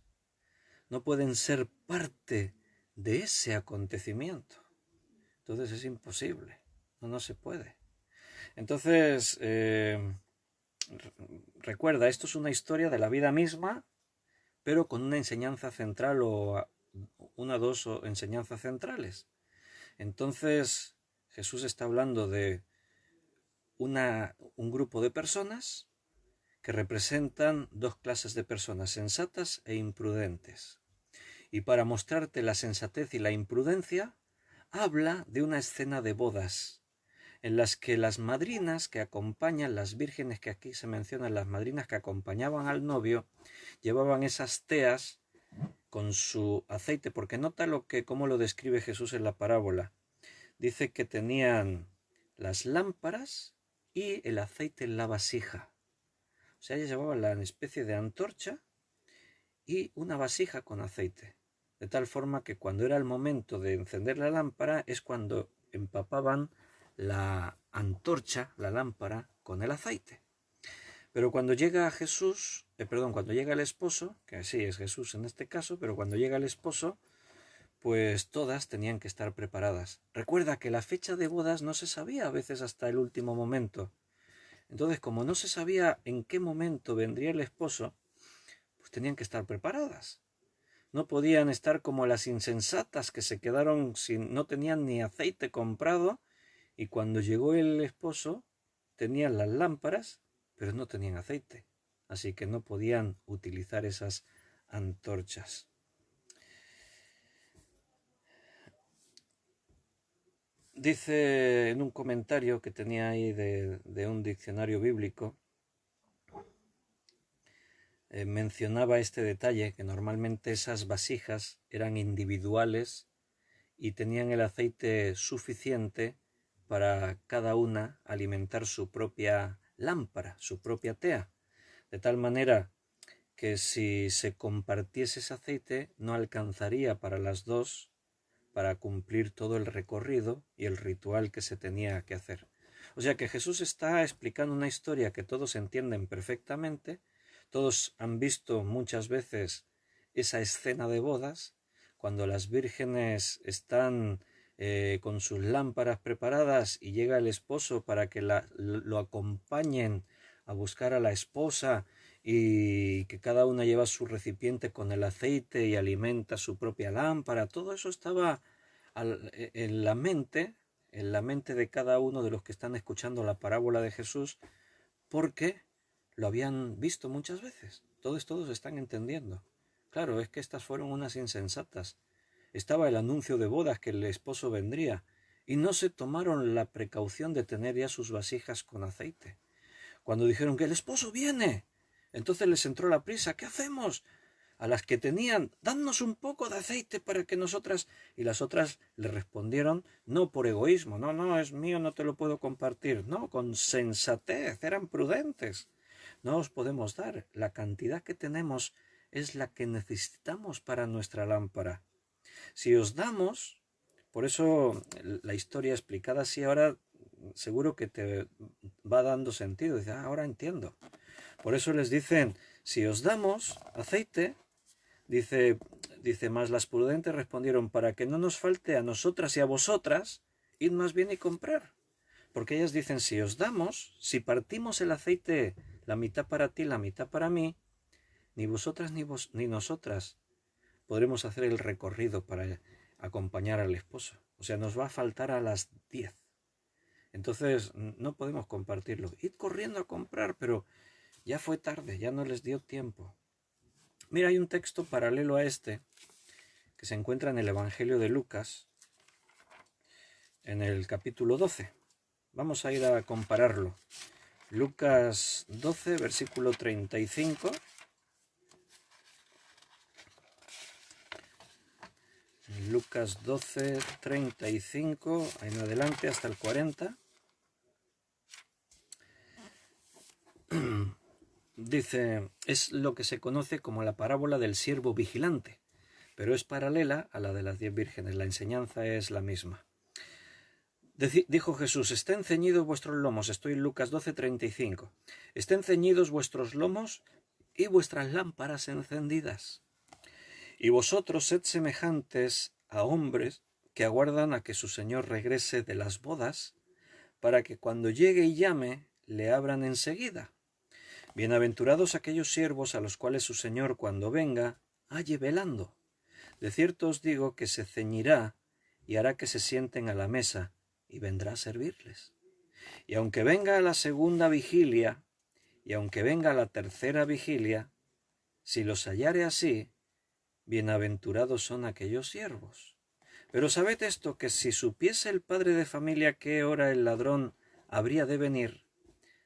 No pueden ser parte de ese acontecimiento. Entonces es imposible. No se puede. Entonces, recuerda, esto es una historia de la vida misma, pero con una enseñanza central o una o dos enseñanzas centrales. Entonces, Jesús está hablando de un grupo de personas que representan dos clases de personas, sensatas e imprudentes. Y para mostrarte la sensatez y la imprudencia, habla de una escena de bodas, en las que las madrinas que acompañan, las vírgenes que aquí se mencionan, las madrinas que acompañaban al novio, llevaban esas teas con su aceite, porque nota cómo lo describe Jesús en la parábola. Dice que tenían las lámparas y el aceite en la vasija. O sea, ellas llevaban la especie de antorcha y una vasija con aceite. De tal forma que cuando era el momento de encender la lámpara es cuando empapaban la antorcha, la lámpara, con el aceite. Pero cuando llega Jesús, cuando llega el esposo, que sí es Jesús en este caso, pero cuando llega el esposo, pues todas tenían que estar preparadas. Recuerda que la fecha de bodas no se sabía a veces hasta el último momento. Entonces, como no se sabía en qué momento vendría el esposo, pues tenían que estar preparadas. No podían estar como las insensatas que se quedaron no tenían ni aceite comprado, y cuando llegó el esposo tenían las lámparas, pero no tenían aceite. Así que no podían utilizar esas antorchas. Dice en un comentario que tenía ahí de un diccionario bíblico, mencionaba este detalle, que normalmente esas vasijas eran individuales y tenían el aceite suficiente para cada una alimentar su propia lámpara, su propia tea, de tal manera que si se compartiese ese aceite no alcanzaría para las dos para cumplir todo el recorrido y el ritual que se tenía que hacer. O sea que Jesús está explicando una historia que todos entienden perfectamente, todos han visto muchas veces esa escena de bodas, cuando las vírgenes están con sus lámparas preparadas y llega el esposo para que lo acompañen a buscar a la esposa, y que cada una lleva su recipiente con el aceite y alimenta su propia lámpara. Todo eso estaba en la mente de cada uno de los que están escuchando la parábola de Jesús, porque lo habían visto muchas veces. Todos están entendiendo. Claro, es que estas fueron unas insensatas. Estaba el anuncio de bodas, que el esposo vendría, y no se tomaron la precaución de tener ya sus vasijas con aceite. Cuando dijeron que el esposo viene, entonces les entró la prisa. ¿Qué hacemos? A las que tenían, dadnos un poco de aceite para que nosotras... Y las otras le respondieron, no por egoísmo, no, es mío, no te lo puedo compartir. No, con sensatez, eran prudentes. No os podemos dar, la cantidad que tenemos es la que necesitamos para nuestra lámpara. Si os damos, por eso la historia explicada así ahora seguro que te va dando sentido. Dice, ahora entiendo. Por eso les dicen, si os damos aceite, Dice, más las prudentes respondieron, para que no nos falte a nosotras y a vosotras, id más bien y comprar. Porque ellas dicen, si os damos, si partimos el aceite, la mitad para ti, la mitad para mí, ni vosotras ni nosotras podremos hacer el recorrido para acompañar al esposo. O sea, nos va a faltar a las 10. Entonces, no podemos compartirlo. Id corriendo a comprar, pero ya fue tarde, ya no les dio tiempo. Mira, hay un texto paralelo a este que se encuentra en el Evangelio de Lucas, en el capítulo 12. Vamos a ir a compararlo. Lucas 12, versículo 35. Lucas 12, 35, ahí en adelante hasta el 40. Dice, es lo que se conoce como la parábola del siervo vigilante, pero es paralela a la de las 10 vírgenes. La enseñanza es la misma. Dijo Jesús, estén ceñidos vuestros lomos. Estoy en Lucas 12, 35. Estén ceñidos vuestros lomos y vuestras lámparas encendidas. Y vosotros sed semejantes a hombres que aguardan a que su señor regrese de las bodas, para que cuando llegue y llame, le abran enseguida. Bienaventurados aquellos siervos a los cuales su señor, cuando venga, halle velando. De cierto os digo que se ceñirá y hará que se sienten a la mesa, y vendrá a servirles. Y aunque venga a la segunda vigilia, y aunque venga a la tercera vigilia, si los hallare así, bienaventurados son aquellos siervos. Pero sabed esto, que si supiese el padre de familia qué hora el ladrón habría de venir,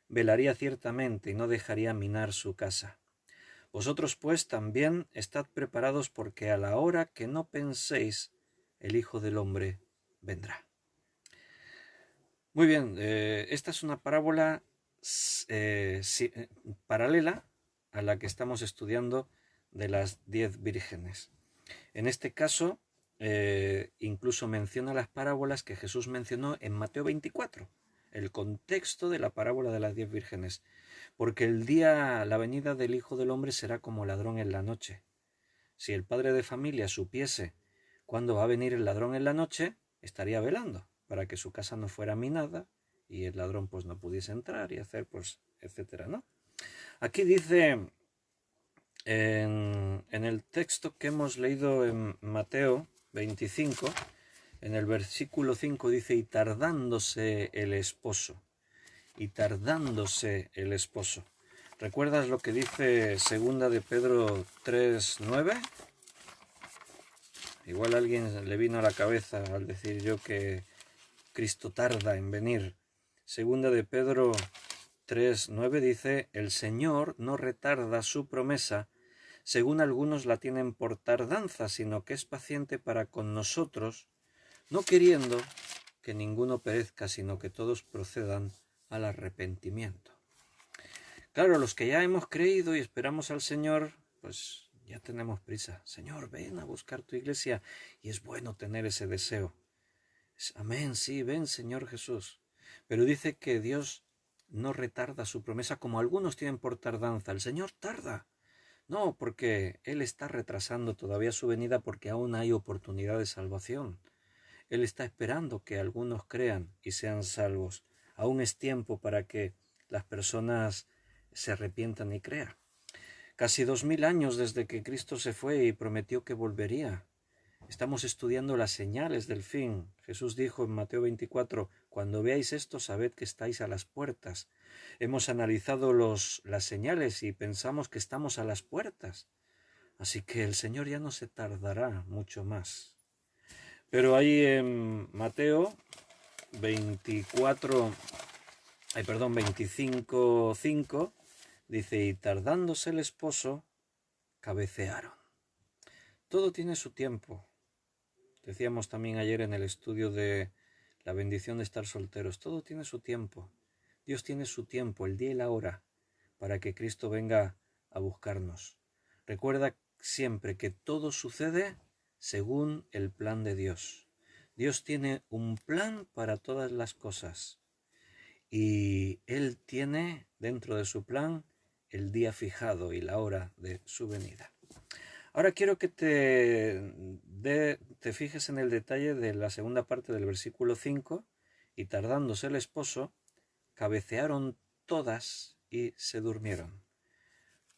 velaría ciertamente y no dejaría minar su casa. Vosotros pues también estad preparados, porque a la hora que no penséis, el Hijo del Hombre vendrá. Muy bien, esta es una parábola paralela a la que estamos estudiando de las 10 vírgenes. En este caso, incluso menciona las parábolas que Jesús mencionó en Mateo 24, el contexto de la parábola de las 10 vírgenes, porque la venida del Hijo del Hombre será como ladrón en la noche. Si el padre de familia supiese cuándo va a venir el ladrón en la noche, estaría velando para que su casa no fuera minada y el ladrón pues no pudiese entrar y hacer pues etcétera, ¿no? Aquí dice en el texto que hemos leído en Mateo 25, en el versículo 5 dice, y tardándose el esposo. ¿Recuerdas lo que dice segunda de Pedro 3:9? Igual a alguien le vino a la cabeza al decir yo que Cristo tarda en venir. Segunda de Pedro 3:9 dice, el Señor no retarda su promesa, según algunos la tienen por tardanza, sino que es paciente para con nosotros, no queriendo que ninguno perezca, sino que todos procedan al arrepentimiento. Claro, los que ya hemos creído y esperamos al Señor, pues ya tenemos prisa. Señor, ven a buscar tu iglesia, y es bueno tener ese deseo. Amén, sí, ven, Señor Jesús. Pero dice que Dios no retarda su promesa como algunos tienen por tardanza. El Señor tarda. No, porque Él está retrasando todavía su venida porque aún hay oportunidad de salvación. Él está esperando que algunos crean y sean salvos. Aún es tiempo para que las personas se arrepientan y crean. Casi 2000 años desde que Cristo se fue y prometió que volvería. Estamos estudiando las señales del fin. Jesús dijo en Mateo 24, cuando veáis esto, sabed que estáis a las puertas. Hemos analizado las señales y pensamos que estamos a las puertas. Así que el Señor ya no se tardará mucho más. Pero ahí en Mateo 25:5 dice, y tardándose el esposo, cabecearon. Todo tiene su tiempo. Decíamos también ayer en el estudio de la bendición de estar solteros, todo tiene su tiempo. Dios tiene su tiempo, el día y la hora, para que Cristo venga a buscarnos. Recuerda siempre que todo sucede según el plan de Dios. Dios tiene un plan para todas las cosas y Él tiene dentro de su plan el día fijado y la hora de su venida. Ahora quiero que te fijes en el detalle de la segunda parte del versículo 5, y tardándose el esposo, cabecearon todas y se durmieron.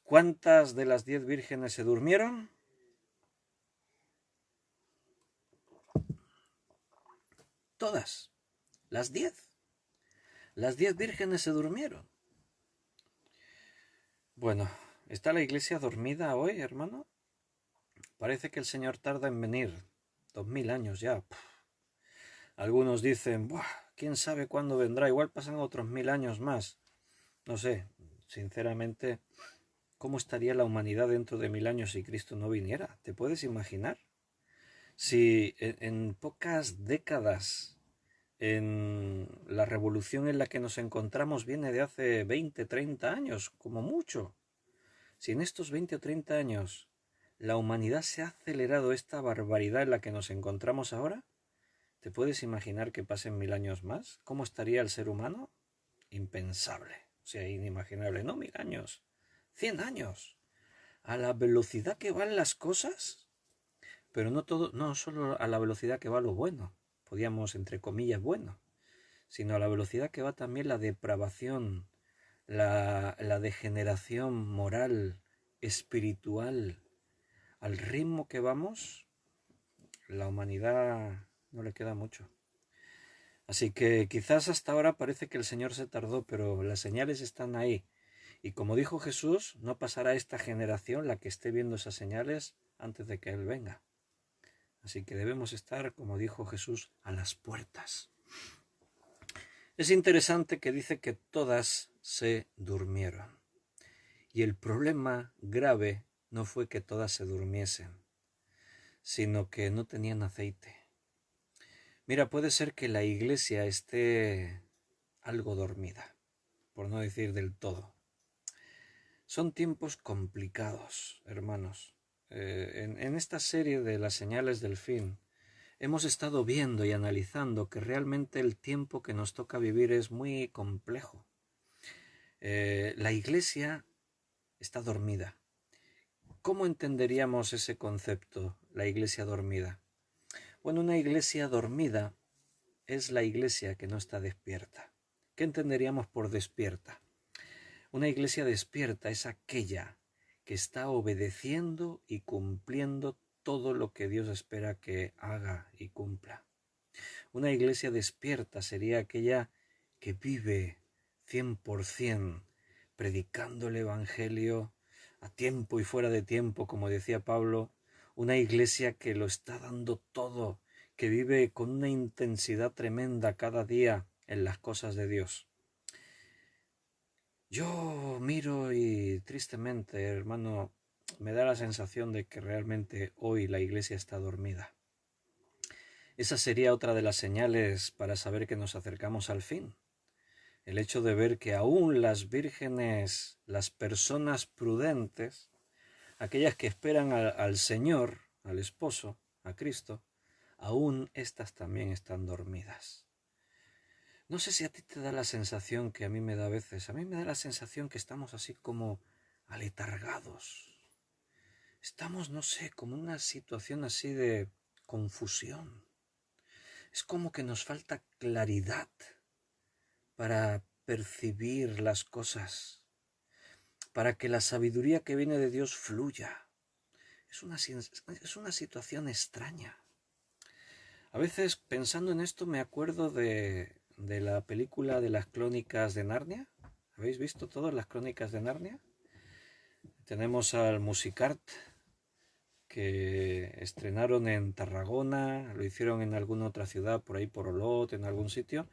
¿Cuántas de las 10 vírgenes se durmieron? Todas. Las 10. Las 10 vírgenes se durmieron. Bueno, ¿está la iglesia dormida hoy, hermano? Parece que el Señor tarda en venir. 2000 años ya. Algunos dicen, "Buah, quién sabe cuándo vendrá, igual pasan otros 1000 años más". No sé, sinceramente, ¿cómo estaría la humanidad dentro de 1000 años si Cristo no viniera? ¿Te puedes imaginar? Si en pocas décadas, en la revolución en la que nos encontramos viene de hace 20, 30 años, como mucho. Si en estos 20 o 30 años la humanidad se ha acelerado esta barbaridad en la que nos encontramos ahora, ¿te puedes imaginar que pasen 1000 años más? ¿Cómo estaría el ser humano? Impensable, o sea, inimaginable. No 1000 años, 100 años. A la velocidad que van las cosas, pero no todo, no solo a la velocidad que va lo bueno, podíamos, entre comillas, bueno, sino a la velocidad que va también la depravación, la degeneración moral, espiritual. Al ritmo que vamos, la humanidad no le queda mucho. Así que quizás hasta ahora parece que el Señor se tardó, pero las señales están ahí. Y como dijo Jesús, no pasará esta generación la que esté viendo esas señales antes de que Él venga. Así que debemos estar, como dijo Jesús, a las puertas. Es interesante que dice que todas se durmieron. Y el problema grave no fue que todas se durmiesen, sino que no tenían aceite. Mira, puede ser que la iglesia esté algo dormida, por no decir del todo. Son tiempos complicados, hermanos. En esta serie de las señales del fin, hemos estado viendo y analizando que realmente el tiempo que nos toca vivir es muy complejo. La iglesia está dormida. ¿Cómo entenderíamos ese concepto, la iglesia dormida? Bueno, una iglesia dormida es la iglesia que no está despierta. ¿Qué entenderíamos por despierta? Una iglesia despierta es aquella que está obedeciendo y cumpliendo todo lo que Dios espera que haga y cumpla. Una iglesia despierta sería aquella que vive 100% predicando el Evangelio a tiempo y fuera de tiempo, como decía Pablo. Una iglesia que lo está dando todo, que vive con una intensidad tremenda cada día en las cosas de Dios. Yo miro y tristemente, hermano, me da la sensación de que realmente hoy la iglesia está dormida. Esa sería otra de las señales para saber que nos acercamos al fin. El hecho de ver que aún las vírgenes, las personas prudentes, aquellas que esperan al Señor, al esposo, a Cristo, aún éstas también están dormidas. No sé si a ti te da la sensación que a mí me da a veces. A mí me da la sensación que estamos así como aletargados. Estamos, no sé, como en una situación así de confusión. Es como que nos falta claridad para percibir las cosas, para que la sabiduría que viene de Dios fluya. Es una situación extraña. A veces, pensando en esto, me acuerdo de la película de las Crónicas de Narnia. ¿Habéis visto todas las Crónicas de Narnia? Tenemos al Musicart, que estrenaron en Tarragona, lo hicieron en alguna otra ciudad, por ahí por Olot, en algún sitio.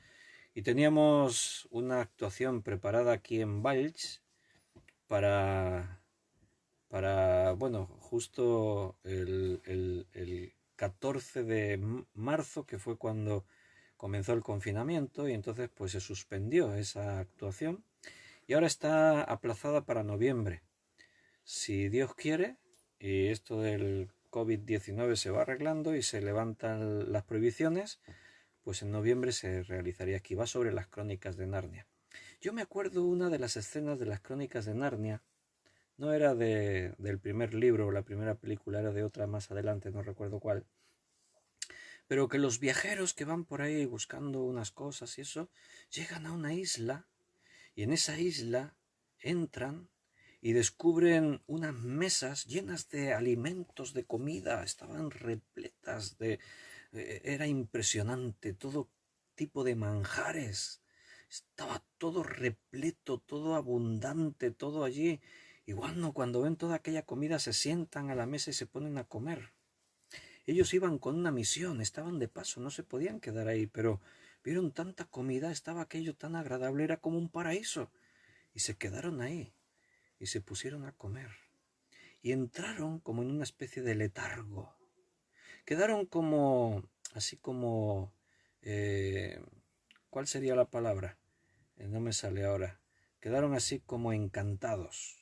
Y teníamos una actuación preparada aquí en Valls para bueno, justo el 14 de marzo, que fue cuando comenzó el confinamiento, y entonces pues se suspendió esa actuación y ahora está aplazada para noviembre. Si Dios quiere y esto del COVID-19 se va arreglando y se levantan las prohibiciones, pues en noviembre se realizaría aquí. Va sobre las Crónicas de Narnia. Yo me acuerdo una de las escenas de las Crónicas de Narnia, No era del primer libro, la primera película, era de otra más adelante, no recuerdo cuál. Pero que los viajeros que van por ahí buscando unas cosas y eso, llegan a una isla y en esa isla entran y descubren unas mesas llenas de alimentos, de comida, estaban repletas de... Era impresionante, todo tipo de manjares, estaba todo repleto, todo abundante, todo allí. Igual no, cuando ven toda aquella comida se sientan a la mesa y se ponen a comer. Ellos iban con una misión, estaban de paso, no se podían quedar ahí, pero vieron tanta comida, estaba aquello tan agradable, era como un paraíso. Y se quedaron ahí y se pusieron a comer. Y entraron como en una especie de letargo. Quedaron como, así como, eh, ¿cuál sería la palabra? No me sale ahora. Quedaron así como encantados.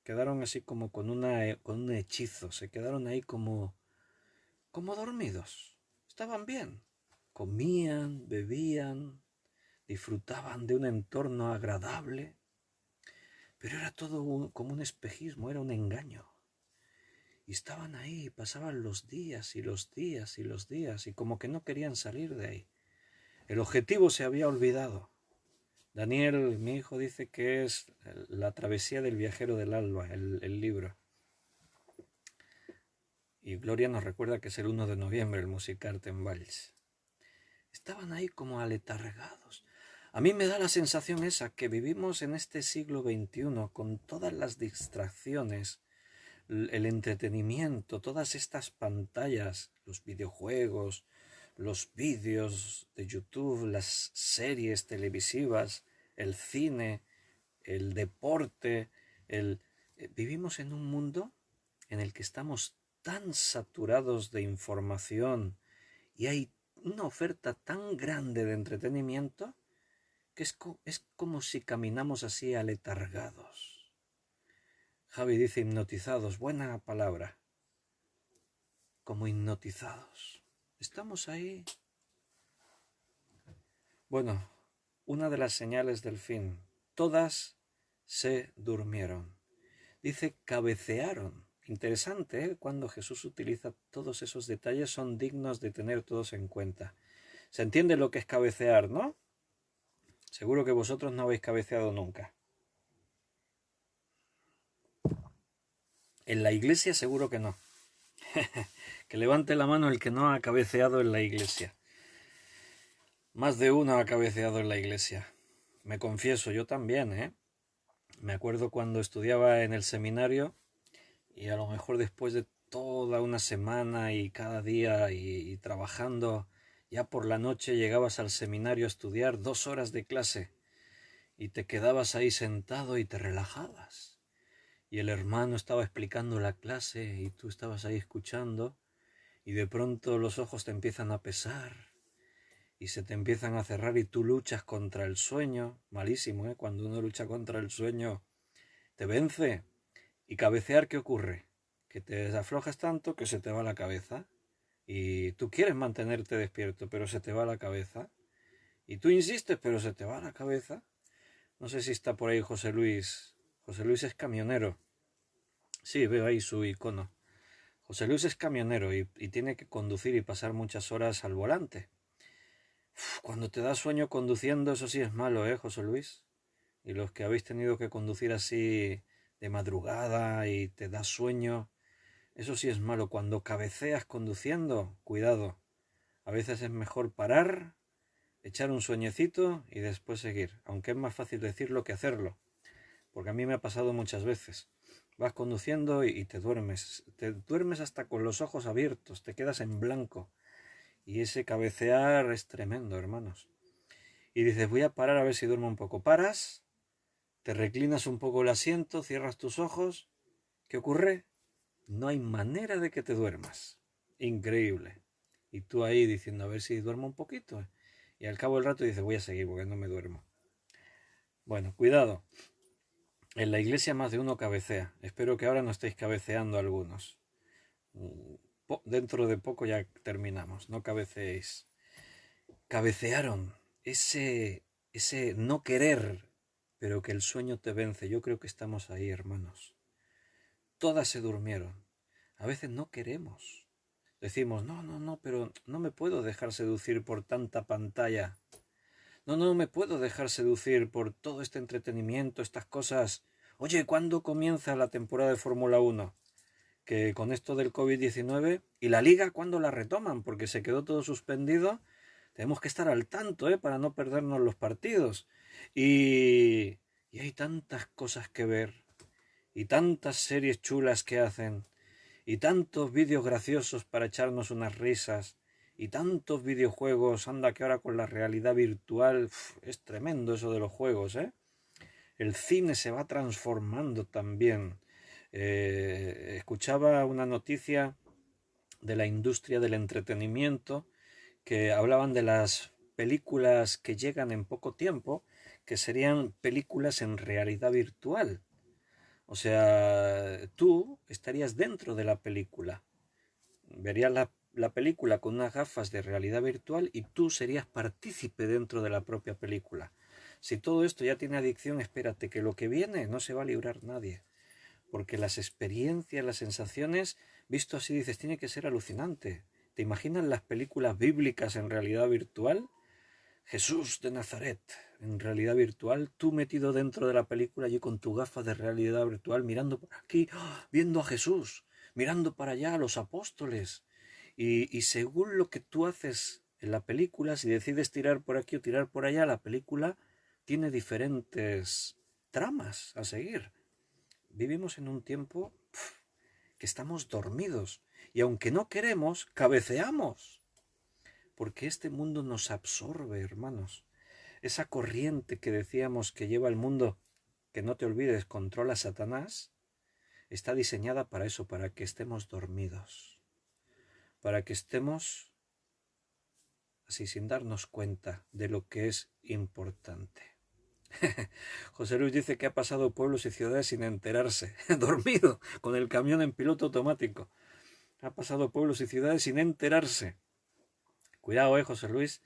Quedaron así como con un hechizo. Se quedaron ahí como dormidos. Estaban bien. Comían, bebían, disfrutaban de un entorno agradable. Pero era todo como un espejismo, era un engaño. Y estaban ahí, pasaban los días y los días y los días, y como que no querían salir de ahí. El objetivo se había olvidado. Daniel, mi hijo, dice que es La travesía del viajero del alba, el libro. Y Gloria nos recuerda que es el 1 de noviembre, el musical Valls. Estaban ahí como aletargados. A mí me da la sensación esa, que vivimos en este siglo XXI con todas las distracciones, el entretenimiento, todas estas pantallas, los videojuegos, los vídeos de YouTube, las series televisivas, el cine, el deporte, vivimos en un mundo en el que estamos tan saturados de información y hay una oferta tan grande de entretenimiento que es como si caminamos así aletargados. Javi dice hipnotizados, buena palabra, como hipnotizados. Estamos ahí. Bueno, una de las señales del fin, todas se durmieron. Dice cabecearon. Interesante, ¿eh? Cuando Jesús utiliza todos esos detalles, son dignos de tener todos en cuenta. Se entiende lo que es cabecear, ¿no? Seguro que vosotros no habéis cabeceado nunca. En la iglesia seguro que no. Que levante la mano el que no ha cabeceado en la iglesia. Más de uno ha cabeceado en la iglesia. Me confieso, yo también, ¿eh? Me acuerdo cuando estudiaba en el seminario y a lo mejor después de toda una semana y cada día y trabajando, ya por la noche llegabas al seminario a estudiar 2 horas de clase y te quedabas ahí sentado y te relajabas. Y el hermano estaba explicando la clase y tú estabas ahí escuchando y de pronto los ojos te empiezan a pesar y se te empiezan a cerrar y tú luchas contra el sueño. Malísimo, ¿eh? Cuando uno lucha contra el sueño, te vence. Y cabecear, ¿qué ocurre? Que te desaflojas tanto que se te va la cabeza. Y tú quieres mantenerte despierto, pero se te va la cabeza. Y tú insistes, pero se te va la cabeza. No sé si está por ahí José Luis. José Luis es camionero. Sí, veo ahí su icono. José Luis es camionero y tiene que conducir y pasar muchas horas al volante. Cuando te da sueño conduciendo, eso sí es malo, ¿eh, José Luis? Y los que habéis tenido que conducir así de madrugada y te da sueño, eso sí es malo. Cuando cabeceas conduciendo, cuidado. A veces es mejor parar, echar un sueñecito y después seguir. Aunque es más fácil decirlo que hacerlo. Porque a mí me ha pasado muchas veces. Vas conduciendo y te duermes. Te duermes hasta con los ojos abiertos. Te quedas en blanco. Y ese cabecear es tremendo, hermanos. Y dices, voy a parar a ver si duermo un poco. Paras, te reclinas un poco el asiento, cierras tus ojos. ¿Qué ocurre? No hay manera de que te duermas. Increíble. Y tú ahí diciendo, a ver si duermo un poquito. Y al cabo del rato dices, voy a seguir porque no me duermo. Bueno, cuidado. En la iglesia más de uno cabecea. Espero que ahora no estéis cabeceando algunos. Dentro de poco ya terminamos. No cabeceéis. Cabecearon. Ese no querer, pero que el sueño te vence. Yo creo que estamos ahí, hermanos. todas se durmieron. A veces no queremos. Decimos, no, pero no me puedo dejar seducir por tanta pantalla. No me puedo dejar seducir por todo este entretenimiento, estas cosas. Oye, ¿cuándo comienza la temporada de Fórmula 1? Que con esto del COVID-19 y la liga, ¿cuándo la retoman? Porque se quedó todo suspendido. Tenemos que estar al tanto, para no perdernos los partidos. Y hay tantas cosas que ver, y tantas series chulas que hacen, y tantos vídeos graciosos para echarnos unas risas, y tantos videojuegos. Anda que ahora con la realidad virtual, es tremendo eso de los juegos, ¿eh? El cine se va transformando también. Escuchaba una noticia de la industria del entretenimiento que hablaban de las películas que llegan en poco tiempo, que serían películas en realidad virtual. O sea, tú estarías dentro de la película, verías la película con unas gafas de realidad virtual y tú serías partícipe dentro de la propia película. Si todo esto ya tiene adicción, espérate, que lo que viene no se va a librar nadie. Porque las experiencias, las sensaciones, visto así dices, tiene que ser alucinante. ¿Te imaginas las películas bíblicas en realidad virtual? Jesús de Nazaret, en realidad virtual, tú metido dentro de la película y con tu gafa de realidad virtual mirando por aquí, viendo a Jesús, mirando para allá a los apóstoles. Y según lo que tú haces en la película, si decides tirar por aquí o tirar por allá, la película tiene diferentes tramas a seguir. Vivimos en un tiempo que estamos dormidos y aunque no queremos, cabeceamos. Porque este mundo nos absorbe, hermanos. Esa corriente que decíamos que lleva el mundo, que no te olvides, controla Satanás, está diseñada para eso, para que estemos dormidos. Para que estemos así sin darnos cuenta de lo que es importante. José Luis dice que ha pasado pueblos y ciudades sin enterarse, dormido, con el camión en piloto automático. Ha pasado pueblos y ciudades sin enterarse. Cuidado, José Luis,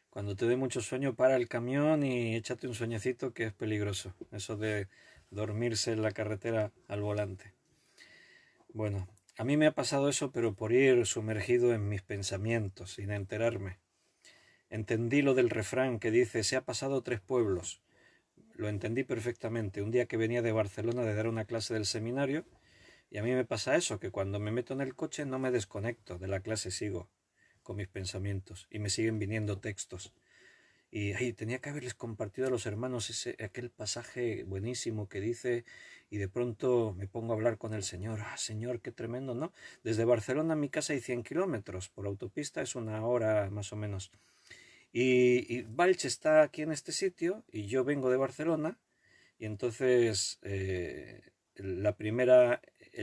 cuando te dé mucho sueño, para el camión y échate un sueñecito, que es peligroso, eso de dormirse en la carretera al volante. Bueno, a mí me ha pasado eso, pero por ir sumergido en mis pensamientos, sin enterarme. Entendí lo del refrán que dice, se ha pasado 3 pueblos. Lo entendí perfectamente. Un día que venía de Barcelona de dar una clase del seminario, y a mí me pasa eso, que cuando me meto en el coche no me desconecto de la clase, sigo con mis pensamientos y me siguen viniendo textos. Y tenía que haberles compartido a los hermanos aquel pasaje buenísimo que dice, y de pronto me pongo a hablar con el Señor. Señor, qué tremendo, ¿no? Desde Barcelona a mi casa hay 100 kilómetros, por autopista es 1 hora más o menos. Y Valls está aquí en este sitio y yo vengo de Barcelona, y entonces el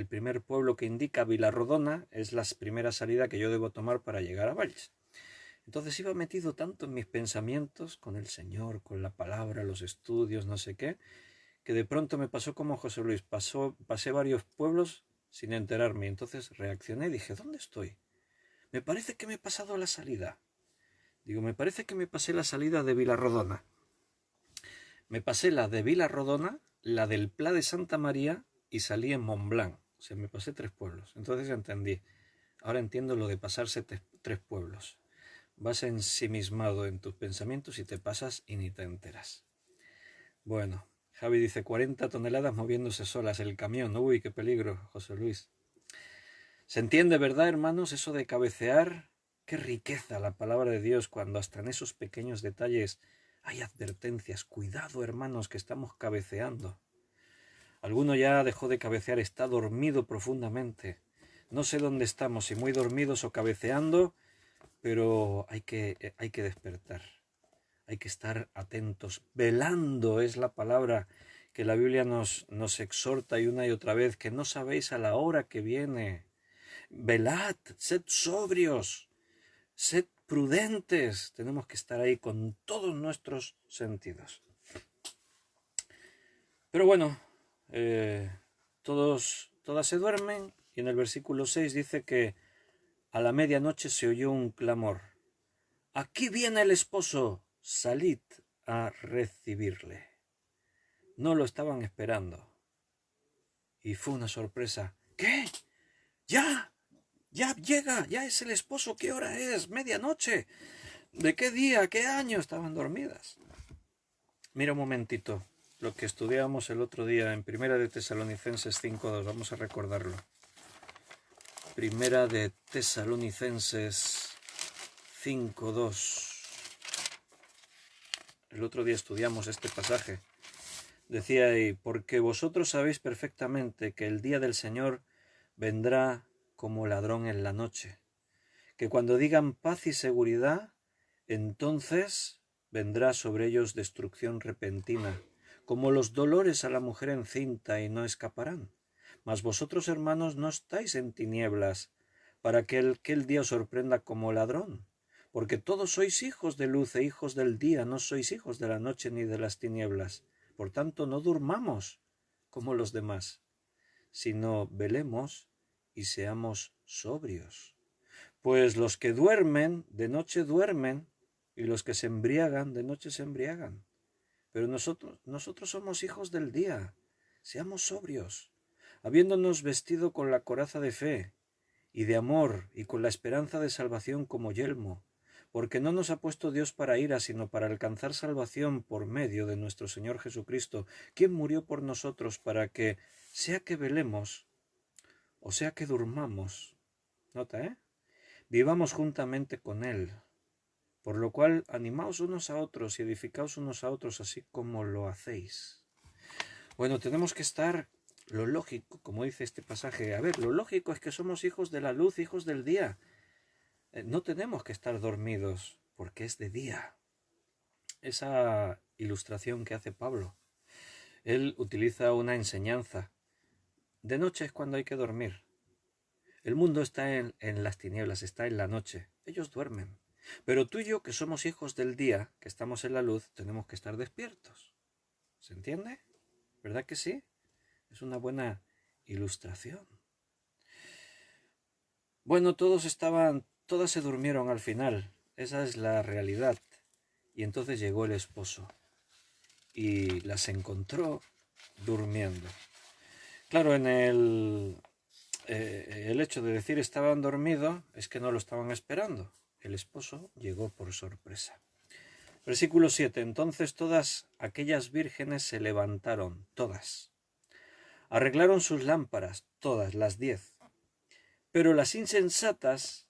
primer pueblo que indica Vilarrodona es la primera salida que yo debo tomar para llegar a Valls. Entonces iba metido tanto en mis pensamientos con el Señor, con la palabra, los estudios, no sé qué, que de pronto me pasó como José Luis, pasé varios pueblos sin enterarme. Entonces reaccioné y dije, ¿dónde estoy? Me parece que me he pasado la salida. Digo, me parece que me pasé la salida de Vilarrodona. Me pasé la de Vilarrodona, la del Pla de Santa María y salí en Montblanc. O sea, me pasé 3 pueblos. Entonces entendí. Ahora entiendo lo de pasarse 3 pueblos. Vas ensimismado en tus pensamientos y te pasas y ni te enteras. Bueno, Javi dice 40 toneladas moviéndose solas el camión. Uy, qué peligro, José Luis. ¿Se entiende, verdad, hermanos, eso de cabecear? Qué riqueza la palabra de Dios cuando hasta en esos pequeños detalles hay advertencias. Cuidado, hermanos, que estamos cabeceando. Alguno ya dejó de cabecear, está dormido profundamente. No sé dónde estamos, si muy dormidos o cabeceando, pero hay que despertar. Hay que estar atentos. Velando es la palabra que la Biblia nos exhorta y una y otra vez, que no sabéis a la hora que viene. Velad, sed sobrios, sed prudentes. Tenemos que estar ahí con todos nuestros sentidos. Pero bueno, todas se duermen, y en el versículo 6 dice que a la medianoche se oyó un clamor. Aquí viene el esposo, salid a recibirle. No lo estaban esperando. Y fue una sorpresa. ¿Qué? ¡Ya! ¡Ya llega! ¡Ya es el esposo! ¿Qué hora es? ¡Medianoche! ¿De qué día? ¿Qué año? Estaban dormidas. Mira un momentito lo que estudiamos el otro día en Primera de Tesalonicenses 5.2. Vamos a recordarlo. Primera de Tesalonicenses 5.2. El otro día estudiamos este pasaje. Decía ahí, porque vosotros sabéis perfectamente que el día del Señor vendrá como ladrón en la noche, que cuando digan paz y seguridad, entonces vendrá sobre ellos destrucción repentina, como los dolores a la mujer encinta, y no escaparán. Mas vosotros, hermanos, no estáis en tinieblas, para que aquel día os sorprenda como ladrón, porque todos sois hijos de luz e hijos del día, no sois hijos de la noche ni de las tinieblas. Por tanto, no durmamos como los demás, sino velemos y seamos sobrios. Pues los que duermen, de noche duermen, y los que se embriagan, de noche se embriagan. Pero nosotros somos hijos del día. Seamos sobrios, habiéndonos vestido con la coraza de fe y de amor y con la esperanza de salvación como yelmo, porque no nos ha puesto Dios para ira, sino para alcanzar salvación por medio de nuestro Señor Jesucristo, quien murió por nosotros para que, sea que velemos o sea que durmamos, nota, vivamos juntamente con Él. Por lo cual, animaos unos a otros y edificaos unos a otros, así como lo hacéis. Bueno, tenemos que estar, lo lógico, como dice este pasaje, a ver, lo lógico es que somos hijos de la luz, hijos del día. No tenemos que estar dormidos, porque es de día. Esa ilustración que hace Pablo, él utiliza una enseñanza. De noche es cuando hay que dormir. El mundo está en las tinieblas, está en la noche. Ellos duermen. Pero tú y yo, que somos hijos del día, que estamos en la luz, tenemos que estar despiertos. ¿Se entiende? ¿Verdad que sí? Es una buena ilustración. Bueno, todas se durmieron al final. Esa es la realidad. Y entonces llegó el esposo y las encontró durmiendo. Claro, en el hecho de decir estaban dormidos es que no lo estaban esperando. El esposo llegó por sorpresa. Versículo 7. Entonces todas aquellas vírgenes se levantaron, todas. Arreglaron sus lámparas, todas, las 10. Pero las insensatas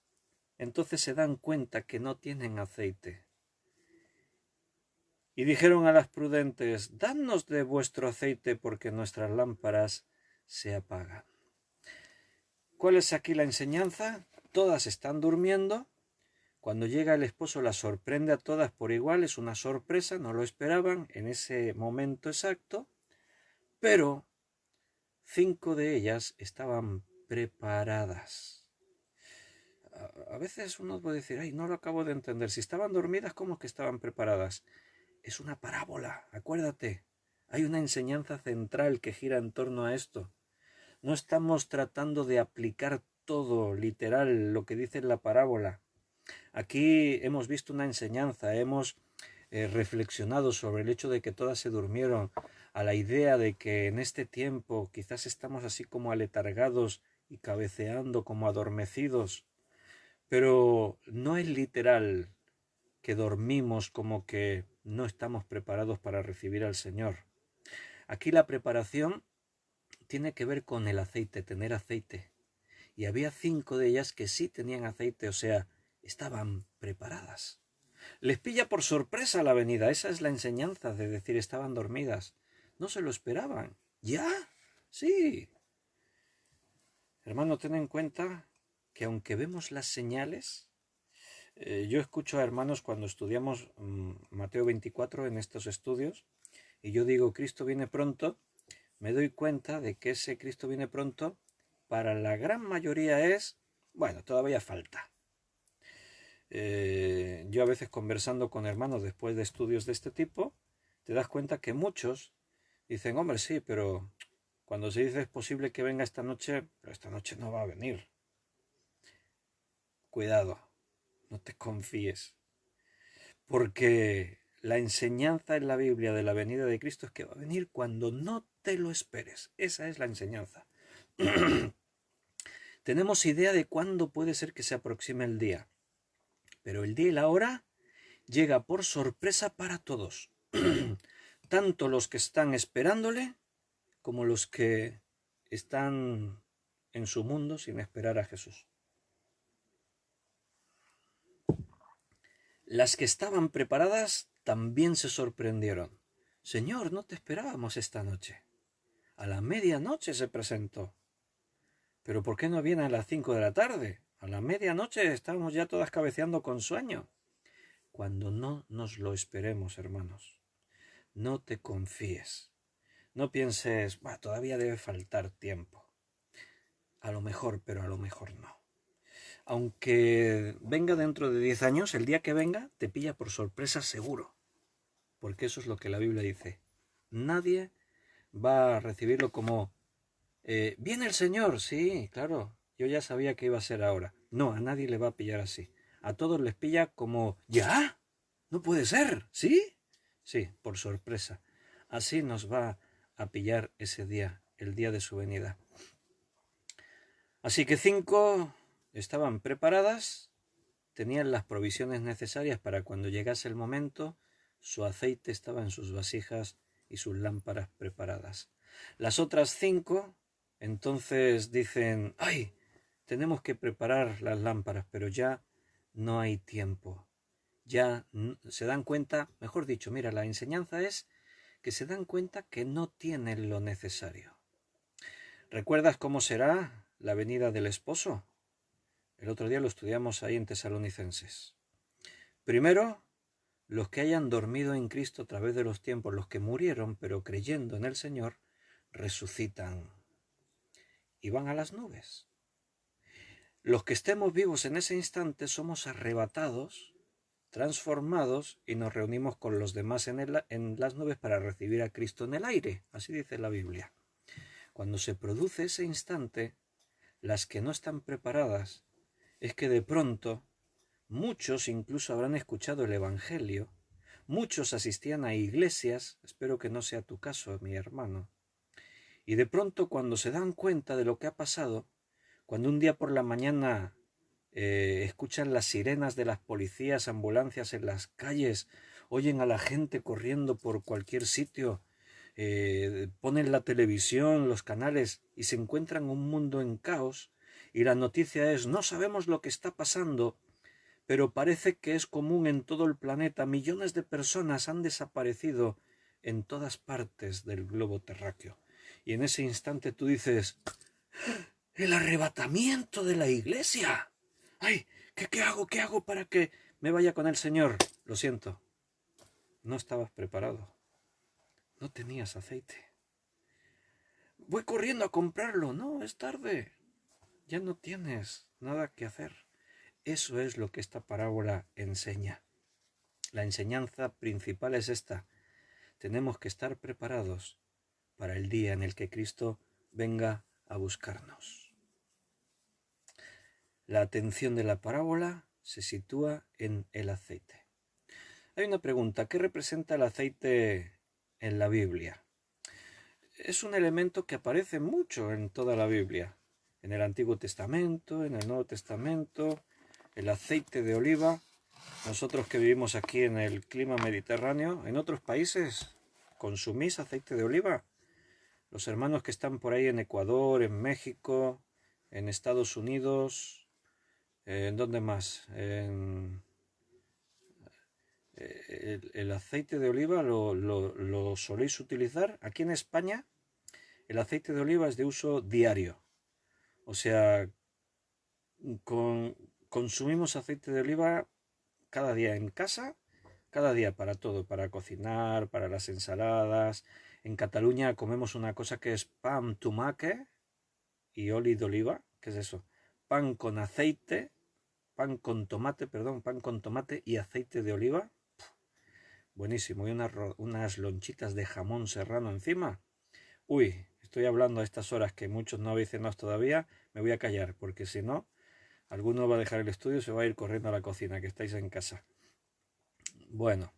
entonces se dan cuenta que no tienen aceite. Y dijeron a las prudentes, dadnos de vuestro aceite porque nuestras lámparas se apagan. ¿Cuál es aquí la enseñanza? Todas están durmiendo. Cuando llega el esposo las sorprende a todas por igual, es una sorpresa, no lo esperaban en ese momento exacto, pero 5 de ellas estaban preparadas. A veces uno puede decir, ay, no lo acabo de entender, si estaban dormidas, ¿cómo es que estaban preparadas? Es una parábola, acuérdate, hay una enseñanza central que gira en torno a esto. No estamos tratando de aplicar todo literal lo que dice la parábola. Aquí hemos visto una enseñanza, hemos reflexionado sobre el hecho de que todas se durmieron, a la idea de que en este tiempo quizás estamos así como aletargados y cabeceando como adormecidos, pero no es literal que dormimos como que no estamos preparados para recibir al Señor. Aquí la preparación tiene que ver con el aceite, tener aceite. Y había 5 de ellas que sí tenían aceite, o sea, estaban preparadas. Les pilla por sorpresa la venida, esa es la enseñanza de decir estaban dormidas. No se lo esperaban. ¿Ya? Sí. Hermano, ten en cuenta que aunque vemos las señales, yo escucho a hermanos cuando estudiamos Mateo 24 en estos estudios, y yo digo, Cristo viene pronto, me doy cuenta de que ese Cristo viene pronto, para la gran mayoría es, bueno, todavía falta. Yo a veces conversando con hermanos después de estudios de este tipo, te das cuenta que muchos dicen, hombre, sí, pero cuando se dice es posible que venga esta noche, pero esta noche no va a venir. Cuidado, no te confíes, porque la enseñanza en la Biblia de la venida de Cristo es que va a venir cuando no te lo esperes. Esa es la enseñanza. Tenemos idea de cuándo puede ser que se aproxime el día, pero el día y la hora llega por sorpresa para todos, tanto los que están esperándole como los que están en su mundo sin esperar a Jesús. Las que estaban preparadas también se sorprendieron. Señor, no te esperábamos esta noche. A la medianoche se presentó. ¿Pero por qué no viene a las 5 de la tarde? A la medianoche estábamos ya todas cabeceando con sueño. Cuando no nos lo esperemos, hermanos, no te confíes. No pienses, todavía debe faltar tiempo. A lo mejor, pero a lo mejor no. Aunque venga dentro de 10 años, el día que venga te pilla por sorpresa seguro. Porque eso es lo que la Biblia dice. Nadie va a recibirlo como, ¿viene el Señor? Sí, claro, yo ya sabía que iba a ser ahora. No, a nadie le va a pillar así. A todos les pilla como, ¿ya? No puede ser, ¿sí? Sí, por sorpresa. Así nos va a pillar ese día, el día de su venida. Así que 5 estaban preparadas, tenían las provisiones necesarias para cuando llegase el momento, su aceite estaba en sus vasijas y sus lámparas preparadas. Las otras 5, entonces dicen, ¡ay! Tenemos que preparar las lámparas, pero ya no hay tiempo. Ya se dan cuenta, mejor dicho, mira, la enseñanza es que se dan cuenta que no tienen lo necesario. ¿Recuerdas cómo será la venida del esposo? El otro día lo estudiamos ahí en Tesalonicenses. Primero, los que hayan dormido en Cristo a través de los tiempos, los que murieron pero creyendo en el Señor, resucitan y van a las nubes. Los que estemos vivos en ese instante somos arrebatados, transformados y nos reunimos con los demás en las nubes para recibir a Cristo en el aire. Así dice la Biblia. Cuando se produce ese instante, las que no están preparadas es que de pronto muchos incluso habrán escuchado el Evangelio, muchos asistían a iglesias, espero que no sea tu caso, mi hermano, y de pronto cuando se dan cuenta de lo que ha pasado, cuando un día por la mañana escuchan las sirenas de las policías, ambulancias en las calles, oyen a la gente corriendo por cualquier sitio, ponen la televisión, los canales y se encuentran un mundo en caos y la noticia es no sabemos lo que está pasando, pero parece que es común en todo el planeta, millones de personas han desaparecido en todas partes del globo terráqueo. Y en ese instante tú dices, ¡el arrebatamiento de la iglesia! ¡Ay! ¿Qué hago? ¿Qué hago para que me vaya con el Señor? Lo siento, no estabas preparado. No tenías aceite. Voy corriendo a comprarlo. No, es tarde. Ya no tienes nada que hacer. Eso es lo que esta parábola enseña. La enseñanza principal es esta. Tenemos que estar preparados para el día en el que Cristo venga a buscarnos. La atención de la parábola se sitúa en el aceite. Hay una pregunta, ¿qué representa el aceite en la Biblia? Es un elemento que aparece mucho en toda la Biblia. En el Antiguo Testamento, en el Nuevo Testamento, el aceite de oliva. Nosotros que vivimos aquí en el clima mediterráneo, en otros países, ¿consumís aceite de oliva? Los hermanos que están por ahí en Ecuador, en México, en Estados Unidos, ¿en dónde más? El aceite de oliva lo soléis utilizar. Aquí en España el aceite de oliva es de uso diario. O sea, consumimos aceite de oliva cada día en casa, cada día para todo, para cocinar, para las ensaladas. En Cataluña comemos una cosa que es pan tumaque y oli de oliva. ¿Qué es eso? Pan con aceite, pan con tomate y aceite de oliva. Buenísimo. Y unas lonchitas de jamón serrano encima. Uy, estoy hablando a estas horas que muchos no habéis cenado todavía. Me voy a callar, porque si no, alguno va a dejar el estudio y se va a ir corriendo a la cocina, que estáis en casa. Bueno,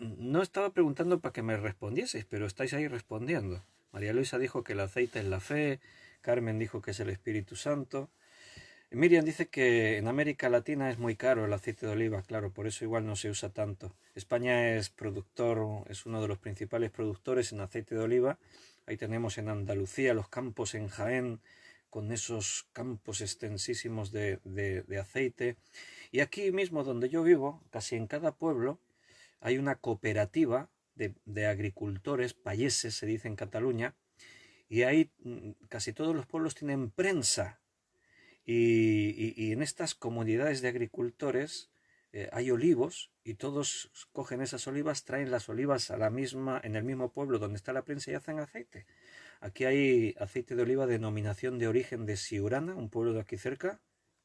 no estaba preguntando para que me respondieseis, pero estáis ahí respondiendo. María Luisa dijo que el aceite es la fe, Carmen dijo que es el Espíritu Santo. Miriam dice que en América Latina es muy caro el aceite de oliva, claro, por eso igual no se usa tanto. España es productor, es uno de los principales productores en aceite de oliva. Ahí tenemos en Andalucía los campos en Jaén, con esos campos extensísimos de aceite. Y aquí mismo donde yo vivo, casi en cada pueblo, hay una cooperativa de agricultores, payeses se dice en Cataluña, y ahí casi todos los pueblos tienen prensa. Y en estas comunidades de agricultores hay olivos y todos cogen esas olivas, traen las olivas a la misma, en el mismo pueblo donde está la prensa y hacen aceite. Aquí hay aceite de oliva denominación de origen de Siurana, un pueblo de aquí cerca.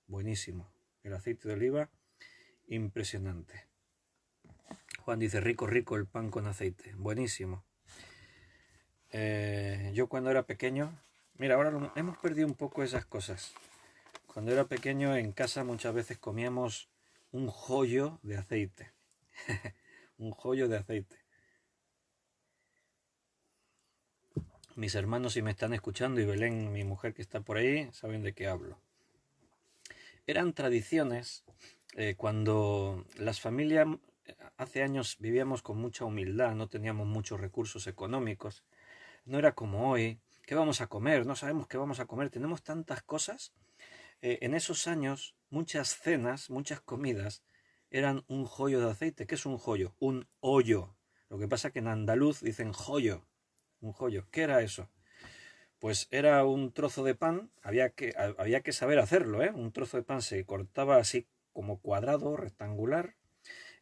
Buenísimo. El aceite de oliva, impresionante. Juan dice, rico, rico el pan con aceite. Buenísimo. Yo cuando era pequeño, mira, ahora hemos perdido un poco esas cosas. Cuando era pequeño en casa muchas veces comíamos un joyo de aceite. Un joyo de aceite. Mis hermanos, si me están escuchando, y Belén, mi mujer que está por ahí, saben de qué hablo. Eran tradiciones cuando las familias, hace años vivíamos con mucha humildad, no teníamos muchos recursos económicos, no era como hoy, ¿qué vamos a comer? No sabemos qué vamos a comer, tenemos tantas cosas. En esos años, muchas cenas, muchas comidas, eran un joyo de aceite. ¿Qué es un joyo? Un hoyo. Lo que pasa es que en andaluz dicen joyo. Un joyo. ¿Qué era eso? Pues era un trozo de pan, había que saber hacerlo, ¿eh? Un trozo de pan se cortaba así como cuadrado, rectangular.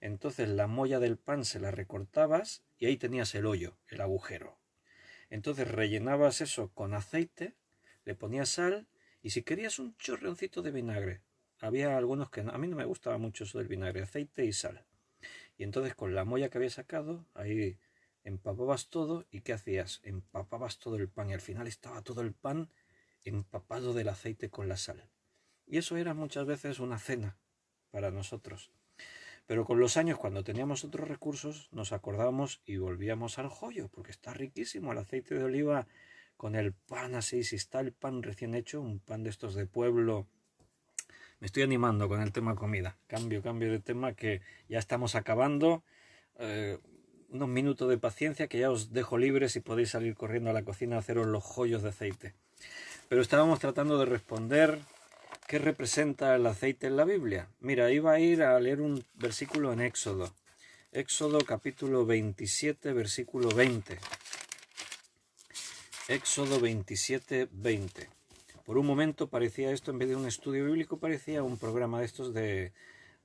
Entonces la molla del pan se la recortabas y ahí tenías el hoyo, el agujero. Entonces rellenabas eso con aceite, le ponías sal y si querías un chorreoncito de vinagre. Había algunos que no, a mí no me gustaba mucho eso del vinagre, aceite y sal. Y entonces con la molla que había sacado, ahí empapabas todo y ¿qué hacías? Empapabas todo el pan y al final estaba todo el pan empapado del aceite con la sal. Y eso era muchas veces una cena para nosotros. Pero con los años, cuando teníamos otros recursos, nos acordábamos y volvíamos al joyo, porque está riquísimo el aceite de oliva con el pan así. Si está el pan recién hecho, un pan de estos de pueblo. Me estoy animando con el tema comida. Cambio de tema que ya estamos acabando. Unos minutos de paciencia que ya os dejo libres y podéis salir corriendo a la cocina a haceros los joyos de aceite. Pero estábamos tratando de responder qué representa el aceite en la Biblia. Mira, iba a ir a leer un versículo en Éxodo. Éxodo capítulo 27, versículo 20. Éxodo 27, 20. Por un momento parecía esto, en vez de un estudio bíblico, parecía un programa de estos de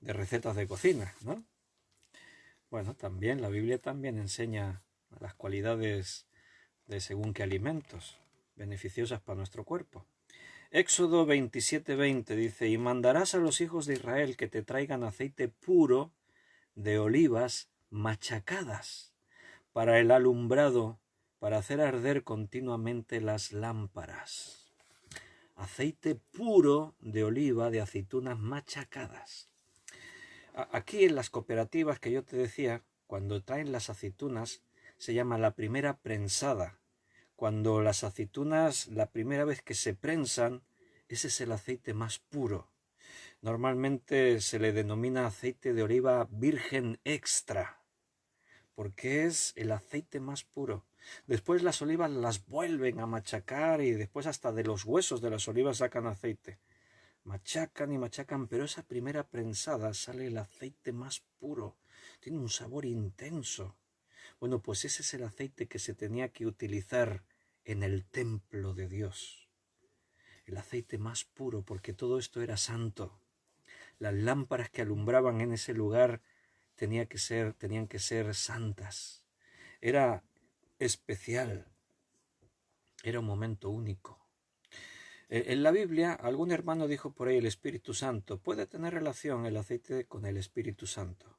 recetas de cocina, ¿no? Bueno, también, la Biblia también enseña las cualidades de según qué alimentos, beneficiosas para nuestro cuerpo. Éxodo 27:20 dice, y mandarás a los hijos de Israel que te traigan aceite puro de olivas machacadas para el alumbrado, para hacer arder continuamente las lámparas. Aceite puro de oliva, de aceitunas machacadas. Aquí en las cooperativas que yo te decía, cuando traen las aceitunas, se llama la primera prensada. Cuando las aceitunas, la primera vez que se prensan, ese es el aceite más puro. Normalmente se le denomina aceite de oliva virgen extra, porque es el aceite más puro. Después las olivas las vuelven a machacar y después hasta de los huesos de las olivas sacan aceite. Machacan y machacan, pero esa primera prensada sale el aceite más puro. Tiene un sabor intenso. Bueno, pues ese es el aceite que se tenía que utilizar en el templo de Dios. El aceite más puro, porque todo esto era santo. Las lámparas que alumbraban en ese lugar tenían que ser santas. Era especial. Era un momento único. En la Biblia, algún hermano dijo por ahí el Espíritu Santo. Puede tener relación el aceite con el Espíritu Santo.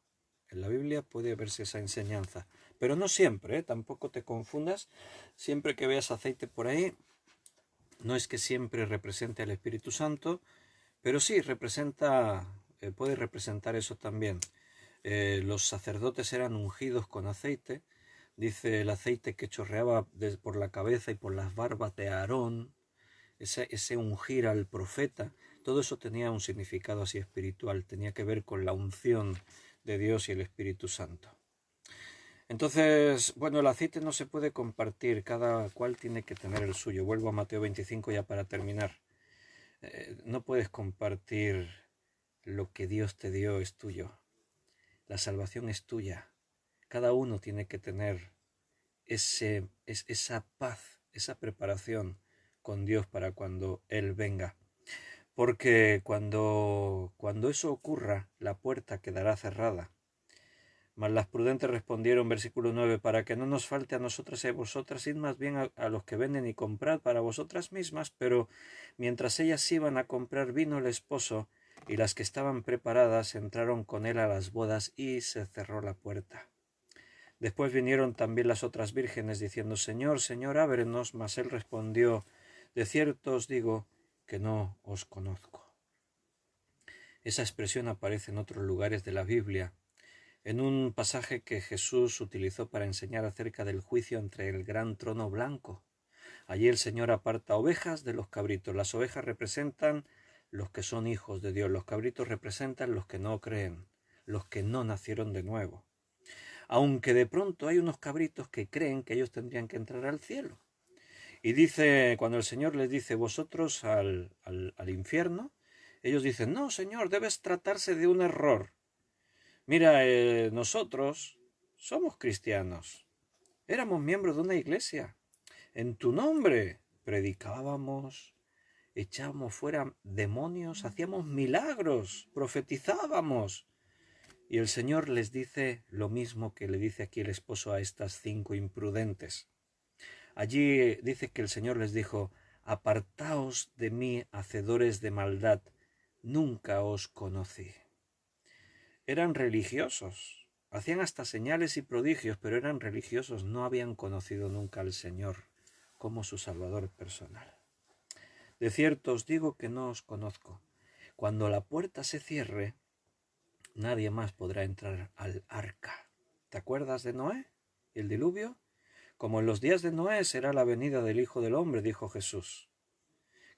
En la Biblia puede verse esa enseñanza. Pero no siempre, ¿eh? Tampoco te confundas. Siempre que veas aceite por ahí, no es que siempre represente al Espíritu Santo, pero sí puede representar eso también. Los sacerdotes eran ungidos con aceite. Dice el aceite que chorreaba por la cabeza y por las barbas de Aarón, ese ungir al profeta, todo eso tenía un significado así espiritual, tenía que ver con la unción de Dios y el Espíritu Santo. Entonces, bueno, el aceite no se puede compartir, cada cual tiene que tener el suyo. Vuelvo a Mateo 25 ya para terminar. No puedes compartir lo que Dios te dio, es tuyo. La salvación es tuya. Cada uno tiene que tener esa paz, esa preparación con Dios para cuando Él venga. Porque cuando eso ocurra, la puerta quedará cerrada. Mas las prudentes respondieron, versículo 9, para que no nos falte a nosotras y a vosotras, id más bien a los que venden y comprad para vosotras mismas. Pero mientras ellas iban a comprar, vino el esposo, y las que estaban preparadas entraron con él a las bodas, y se cerró la puerta. Después vinieron también las otras vírgenes, diciendo, Señor, Señor, ábrenos. Mas él respondió, de cierto os digo que no os conozco. Esa expresión aparece en otros lugares de la Biblia, en un pasaje que Jesús utilizó para enseñar acerca del juicio entre el gran trono blanco. Allí el Señor aparta ovejas de los cabritos. Las ovejas representan los que son hijos de Dios. Los cabritos representan los que no creen, los que no nacieron de nuevo. Aunque de pronto hay unos cabritos que creen que ellos tendrían que entrar al cielo. Y dice, cuando el Señor les dice, vosotros al infierno, ellos dicen, no, Señor, debes tratarse de un error. Mira, nosotros somos cristianos, éramos miembros de una iglesia, en tu nombre predicábamos, echábamos fuera demonios, hacíamos milagros, profetizábamos. Y el Señor les dice lo mismo que le dice aquí el esposo a estas 5 imprudentes. Allí dice que el Señor les dijo, apartaos de mí, hacedores de maldad, nunca os conocí. Eran religiosos, hacían hasta señales y prodigios, pero eran religiosos, no habían conocido nunca al Señor como su Salvador personal. De cierto os digo que no os conozco. Cuando la puerta se cierre, nadie más podrá entrar al arca. ¿Te acuerdas de Noé y el diluvio? Como en los días de Noé será la venida del Hijo del Hombre, dijo Jesús.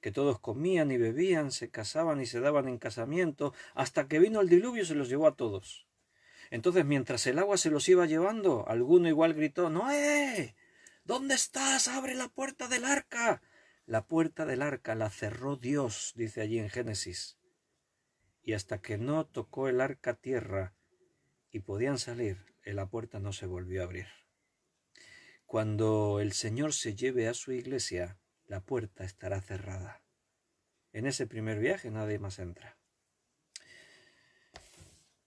Que todos comían y bebían, se casaban y se daban en casamiento, hasta que vino el diluvio y se los llevó a todos. Entonces, mientras el agua se los iba llevando, alguno igual gritó, ¡Noé! ¿Dónde estás? ¡Abre la puerta del arca! La puerta del arca la cerró Dios, dice allí en Génesis. Y hasta que no tocó el arca tierra y podían salir, la puerta no se volvió a abrir. Cuando el Señor se lleve a su iglesia, la puerta estará cerrada. En ese primer viaje nadie más entra.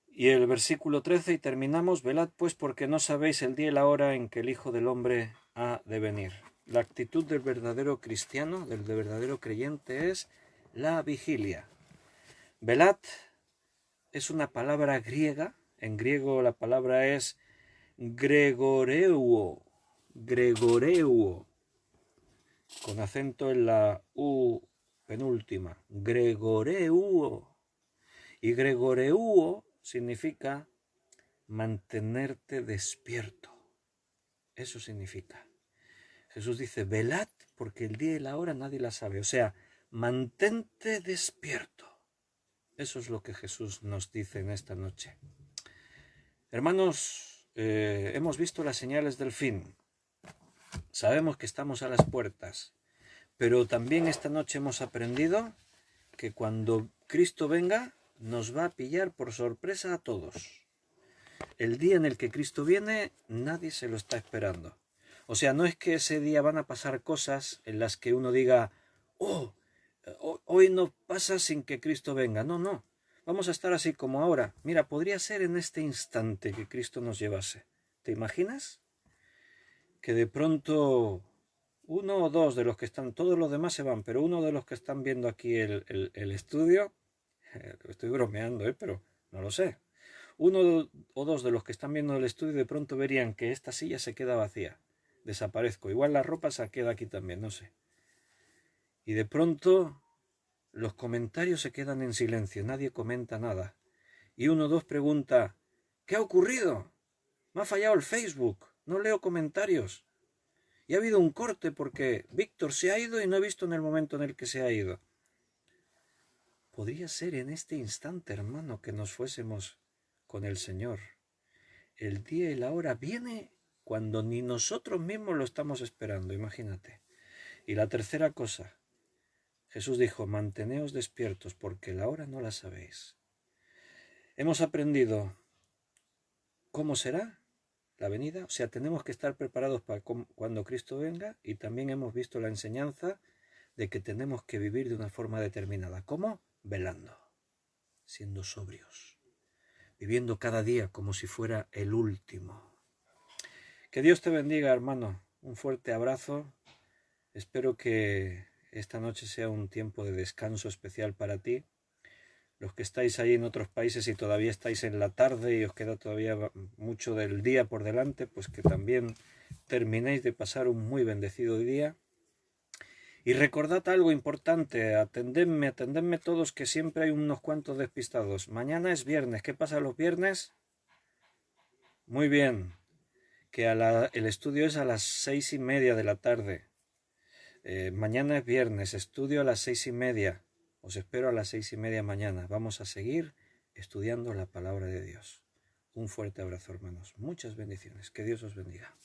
Y el versículo 13, y terminamos, velad pues porque no sabéis el día y la hora en que el Hijo del Hombre ha de venir. La actitud del verdadero cristiano, del verdadero creyente, es la vigilia. Velad es una palabra griega, en griego la palabra es gregoreuo, con acento en la U penúltima, gregoreuo. Y gregoreuo significa mantenerte despierto. Eso significa. Jesús dice, velad porque el día y la hora nadie la sabe. O sea, mantente despierto. Eso es lo que Jesús nos dice en esta noche. Hermanos, hemos visto las señales del fin. Sabemos que estamos a las puertas. Pero también esta noche hemos aprendido que cuando Cristo venga, nos va a pillar por sorpresa a todos. El día en el que Cristo viene, nadie se lo está esperando. O sea, no es que ese día van a pasar cosas en las que uno diga, hoy no pasa sin que Cristo venga. No. Vamos a estar así como ahora. Mira, podría ser en este instante que Cristo nos llevase. ¿Te imaginas? Que de pronto uno o dos de los que están, todos los demás se van, pero uno de los que están viendo aquí el estudio, estoy bromeando, pero no lo sé. Uno o dos de los que están viendo el estudio de pronto verían que esta silla se queda vacía. Desaparezco. Igual la ropa se queda aquí también, no sé. Y de pronto los comentarios se quedan en silencio. Nadie comenta nada. Y uno o dos pregunta, ¿Qué ha ocurrido? Me ha fallado el Facebook, no leo comentarios. Y ha habido un corte porque Víctor se ha ido y no he visto en el momento en el que se ha ido. Podría ser en este instante, hermano, que nos fuésemos con el Señor. El día y la hora viene cuando ni nosotros mismos lo estamos esperando, imagínate. Y la tercera cosa, Jesús dijo, manteneos despiertos porque la hora no la sabéis. Hemos aprendido cómo será la venida, o sea, tenemos que estar preparados para cuando Cristo venga, y también hemos visto la enseñanza de que tenemos que vivir de una forma determinada. ¿Cómo? Velando, siendo sobrios, viviendo cada día como si fuera el último. Que Dios te bendiga, hermano. Un fuerte abrazo. Espero que esta noche sea un tiempo de descanso especial para ti. Los que estáis ahí en otros países y todavía estáis en la tarde y os queda todavía mucho del día por delante, pues que también terminéis de pasar un muy bendecido día. Y recordad algo importante, atendedme todos, que siempre hay unos cuantos despistados. Mañana es viernes. ¿Qué pasa los viernes? Muy bien, que el estudio es a las 6:30 de la tarde. Mañana es viernes, estudio a las 6:30. Os espero a las 6:30 mañana. Vamos a seguir estudiando la palabra de Dios. Un fuerte abrazo, hermanos. Muchas bendiciones. Que Dios os bendiga.